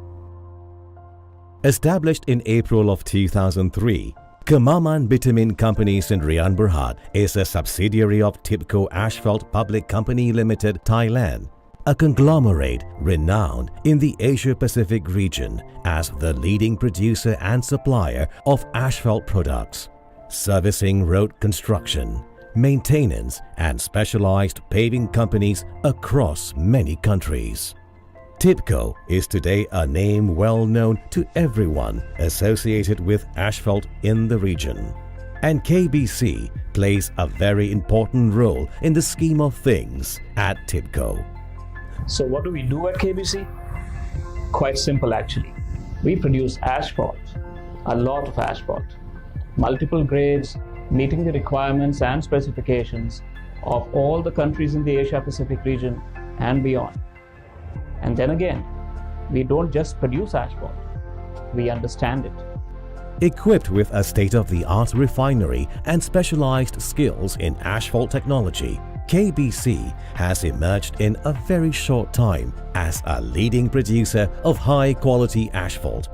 Established in April of 2003, Kemaman Bitumen Company Sdn Bhd is a subsidiary of TIPCO Asphalt Public Company Limited, Thailand, a conglomerate renowned in the Asia-Pacific region as the leading producer and supplier of asphalt products, servicing road construction, maintenance, and specialized paving companies across many countries. TIPCO is today a name well known to everyone associated with asphalt in the region, and KBC plays a very important role in the scheme of things at TIPCO. So what do we do at KBC? Quite simple actually. We produce asphalt, a lot of asphalt, multiple grades, meeting the requirements and specifications of all the countries in the Asia-Pacific region and beyond. And then again, we don't just produce asphalt, we understand it. Equipped with a state-of-the-art refinery and specialized skills in asphalt technology, KBC has emerged in a very short time as a leading producer of high-quality asphalt,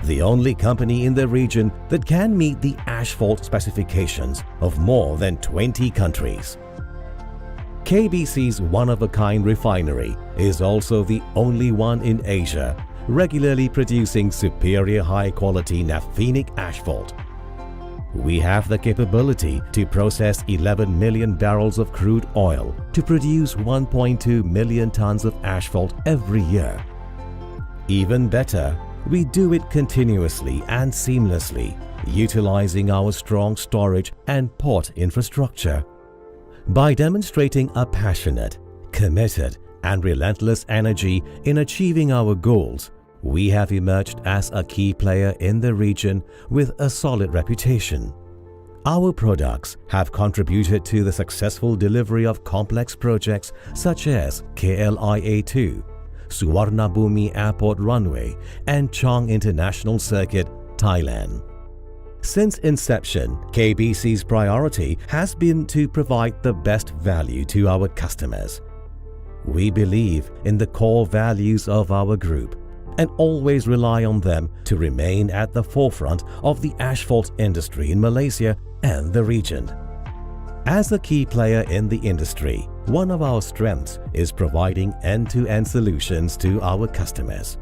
the only company in the region that can meet the asphalt specifications of more than 20 countries. KBC's one-of-a-kind refinery is also the only one in Asia regularly producing superior high-quality naphthenic asphalt. We have the capability to process 11 million barrels of crude oil to produce 1.2 million tons of asphalt every year. Even better, we do it continuously and seamlessly, utilizing our strong storage and port infrastructure. By demonstrating a passionate, committed, and relentless energy in achieving our goals, we have emerged as a key player in the region with a solid reputation. Our products have contributed to the successful delivery of complex projects such as KLIA-2, Suvarnabhumi Airport Runway, and Chang International Circuit, Thailand. Since inception, KBC's priority has been to provide the best value to our customers. We believe in the core values of our group and always rely on them to remain at the forefront of the asphalt industry in Malaysia and the region. As a key player in the industry, one of our strengths is providing end-to-end solutions to our customers.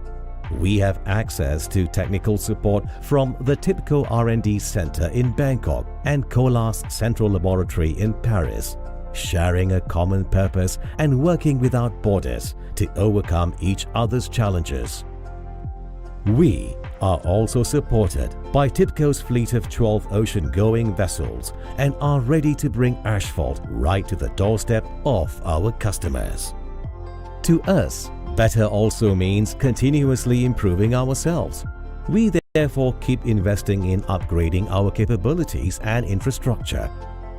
We have access to technical support from the TIPCO R&D Center in Bangkok and COLAS Central Laboratory in Paris, sharing a common purpose and working without borders to overcome each other's challenges. We are also supported by TIPCO's fleet of 12 ocean-going vessels and are ready to bring asphalt right to the doorstep of our customers. To us, better also means continuously improving ourselves. We therefore keep investing in upgrading our capabilities and infrastructure,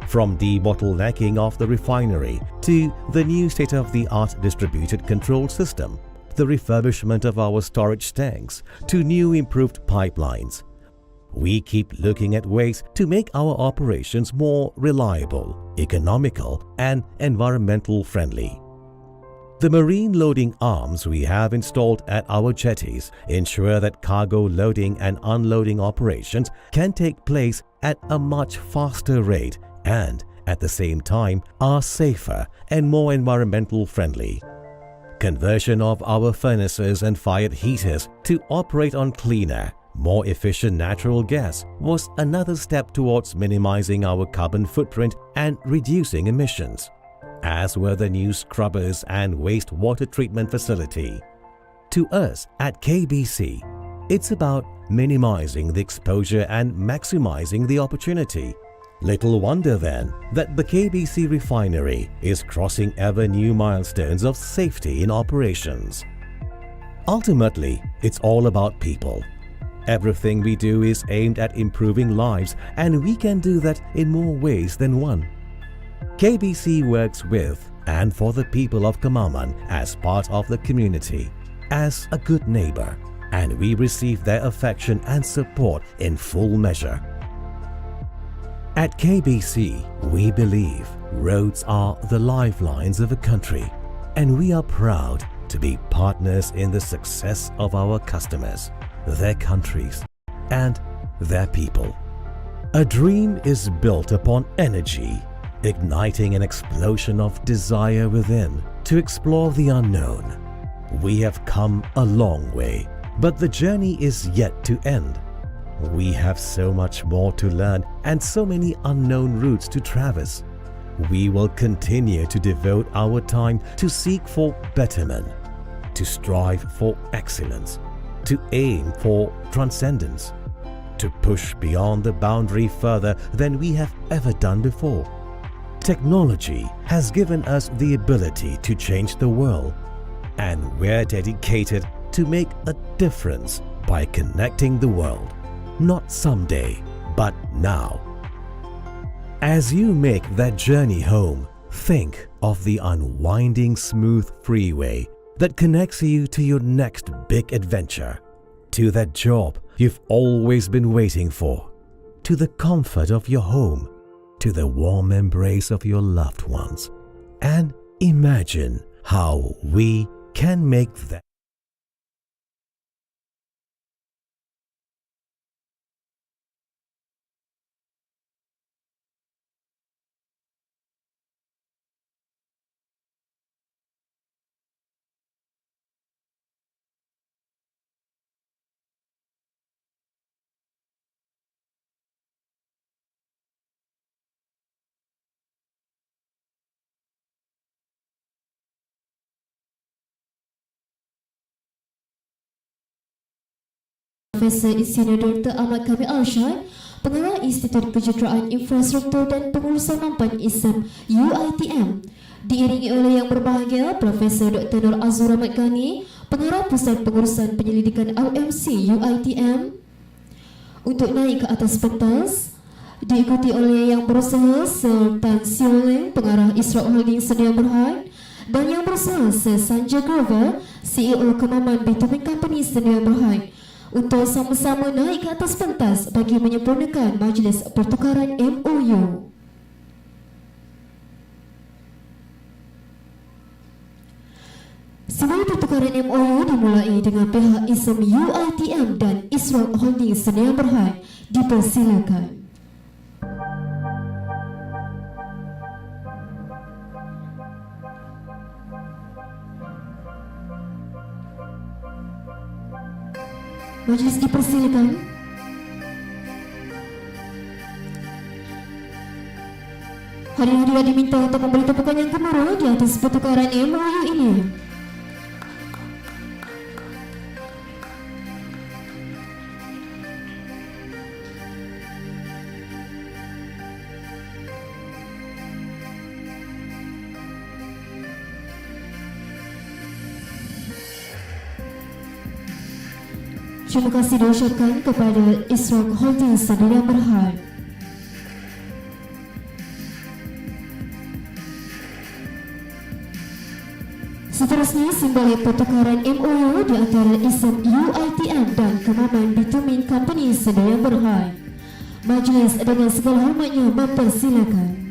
from debottlenecking of the refinery to the new state-of-the-art distributed control system, the refurbishment of our storage tanks, to new improved pipelines. We keep looking at ways to make our operations more reliable, economical, and environmental friendly. The marine loading arms we have installed at our jetties ensure that cargo loading and unloading operations can take place at a much faster rate and, at the same time, are safer and more environmental friendly. Conversion of our furnaces and fired heaters to operate on cleaner, more efficient natural gas was another step towards minimizing our carbon footprint and reducing emissions, as were the new scrubbers and wastewater treatment facility. To us at KBC, it's about minimizing the exposure and maximizing the opportunity. Little wonder then that the KBC refinery is crossing ever new milestones of safety in operations. Ultimately, it's all about people. Everything we do is aimed at improving lives, and we can do that in more ways than one. KBC works with and for the people of Kemaman as part of the community, as a good neighbor, and we receive their affection and support in full measure. At KBC, we believe roads are the lifelines of a country, and we are proud to be partners in the success of our customers, their countries, and their people. A dream is built upon energy, igniting an explosion of desire within to explore the unknown. We have come a long way, but the journey is yet to end. We have so much more to learn and so many unknown routes to traverse. We will continue to devote our time to seek for betterment, to strive for excellence, to aim for transcendence, to push beyond the boundary further than we have ever done before. Technology has given us the ability to change the world, and we're dedicated to make a difference by connecting the world, not someday, but now. As you make that journey home, think of the unwinding smooth freeway that connects you to your next big adventure, to that job you've always been waiting for, to the comfort of your home, to the warm embrace of your loved ones, and imagine how we can make that. Profesor Insinyur Dr. AHMAD Kamil ARSHAD, Pengarah Institut Kejuruteraan Infrastruktur dan Pengurusan Mampan IIESM UiTM, diiringi oleh Yang Berbahagia Profesor Dr. Nur Azur Ahmad Ghani, Pengarah Pusat Pengurusan Penyelidikan LMC UiTM, untuk naik ke atas pentas, diikuti oleh Yang Berusaha Sir Tan Sioleng, Pengarah Israq Holding Sedia Berhad, dan Yang Berusaha Sir Sanjay Grover, CEO Kemaman Bitumen Company Sedia Berhad, untuk sama-sama naik ke atas pentas bagi menyempurnakan majlis pertukaran MOU. Semua pertukaran MOU dimulai dengan pihak IIESM UiTM dan Israq Holding Sedia Berhad. Dipersilakan. Majlis dipersilakan. Hadirin-hadirat diminta untuk memberi tepukan yang gemuruh di atas pertukaran MOU ini. Terima kasih diucapkan kepada Israq Holding Sedia Berhad. Seterusnya, simbol pertukaran MOU di antara IIESM UiTM dan Kemaman Bitumen Company Sedia Berhad. Majlis dengan segala hormatnya mempersilakan.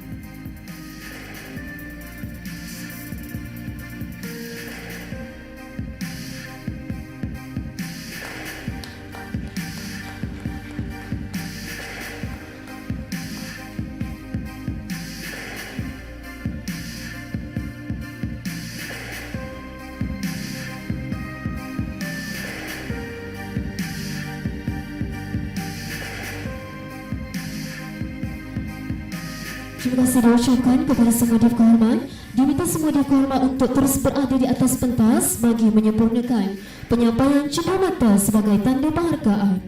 Terima kasih diucapkan kepada semua difkahormat. Diminta semua difkahormat untuk terus berada di atas pentas bagi menyempurnakan penyampaian cenderamata sebagai tanda penghargaan.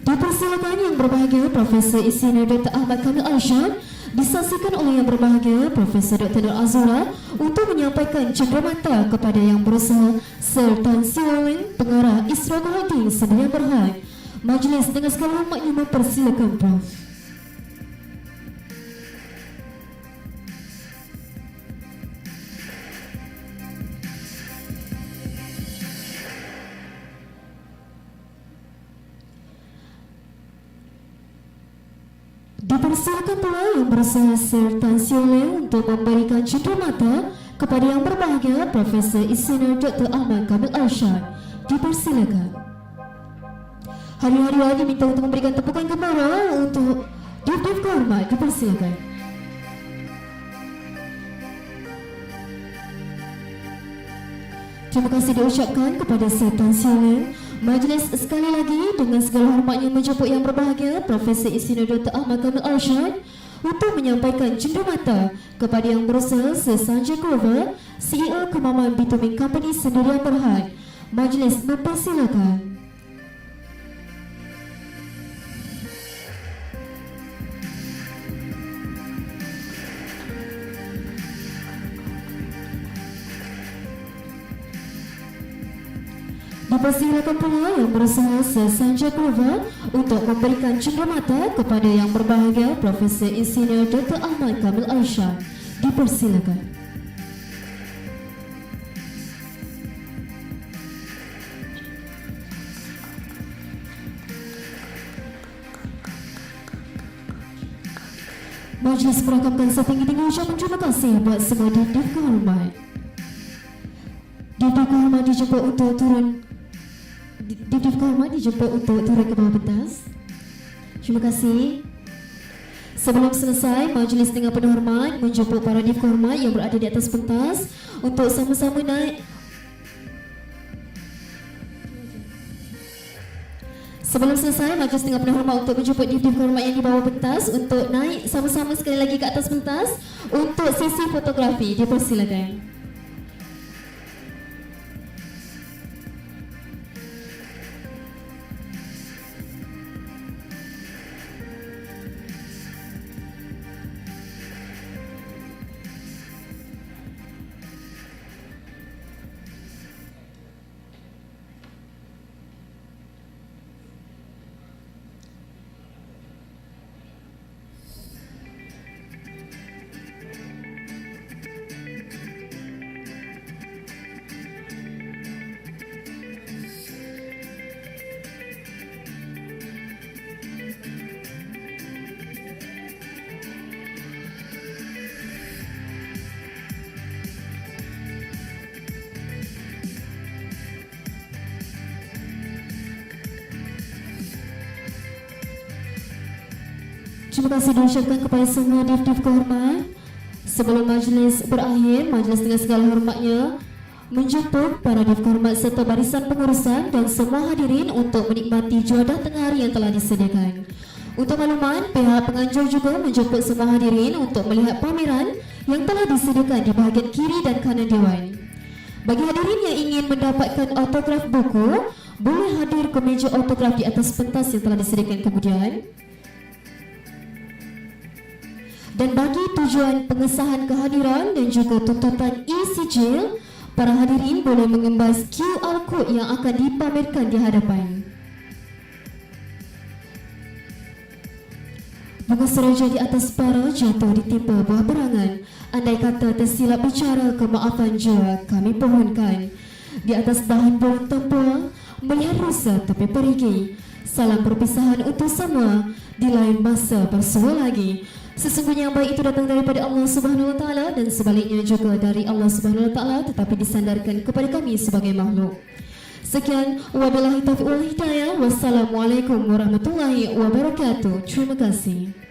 Dipersilakan Yang Berbahagia Profesor Insinyur Dr. Ahmad Kamil Arshad disaksikan oleh Yang Berbahagia Profesor Dr. Nur Azura untuk menyampaikan cenderamata kepada Yang Berusaha Sir Tan Sioleng, Pengarah Israq Holding Sdn Bhd. Majlis dengan segala hormatnya mempersilakan Prof. Dipersilakan pula Yang Berusaha Sir Tan Sioleng untuk memberikan cenderamata kepada Yang Berbahagia Profesor Insinyur Dr. Ahmad Kamil Arshad. Dipersilakan. Hari-hari diminta untuk memberikan tepukan gembira untuk difkahormat. Dipersilakan. Terima kasih diucapkan kepada Sir Tan Sioleng. Majlis sekali lagi dengan segala hormatnya menjemput Yang Berbahagia Profesor Insinyur Dr. Ahmad Kamil Arshad untuk menyampaikan cenderamata kepada Yang Berusaha Sir Sanjay Grover, CEO Kemaman Bitumen Company Sdn Bhd. Majlis mempersilakan. Dipersilakan pula Yang Berusaha Sir Sanjay Grover untuk memberikan cenderamata kepada Yang Berbahagia Profesor Insinyur Dr. Ahmad Kamil Arshad. Dipersilakan. Majlis merakamkan setinggi-tinggi ucapan terima kasih buat semua difkahormat. Difkahormat dijemput untuk turun ke bawah pentas. Terima kasih. Sebelum selesai, majlis dengan penuh hormat menjemput para difkahormat yang berada di atas pentas untuk sama-sama naik. Sebelum selesai, majlis dengan penuh hormat untuk menjemput difkahormat yang di bawah pentas untuk naik sama-sama sekali lagi ke atas pentas untuk sesi fotografi. Dipersilakan. Terima kasih diucapkan kepada semua difkahormat. Sebelum majlis berakhir, majlis dengan segala hormatnya menjemput para difkahormat serta barisan pengurusan dan semua hadirin untuk menikmati juadah tengah hari yang telah disediakan. Untuk makluman, pihak penganjur juga menjemput semua hadirin untuk melihat pameran yang telah disediakan di bahagian kiri dan kanan Dewan. Bagi hadirin yang ingin mendapatkan autograf buku, boleh hadir ke meja autograf di atas pentas yang telah disediakan kemudian. Dan bagi tujuan pengesahan kehadiran dan juga tuntutan e-sijil, para hadirin boleh mengembas QR code yang akan dipamerkan di hadapan. Bunga seroja di atas para jatuh ditimpa buah berangan. Andai kata tersilap bicara, kemaafan jua kami pohonkan. Di atas dahan bulan tempua, melihat rusa tapi perigi. Salam perpisahan untuk semua, di lain masa bersua lagi. Sesungguhnya yang baik itu datang daripada Allah Subhanahu Wa Taala dan sebaliknya juga dari Allah Subhanahu Wa Taala, tetapi disandarkan kepada kami sebagai makhluk. Sekian, wabillahi taufiq wal hidayah. Wassalamualaikum warahmatullahi wabarakatuh. Terima kasih.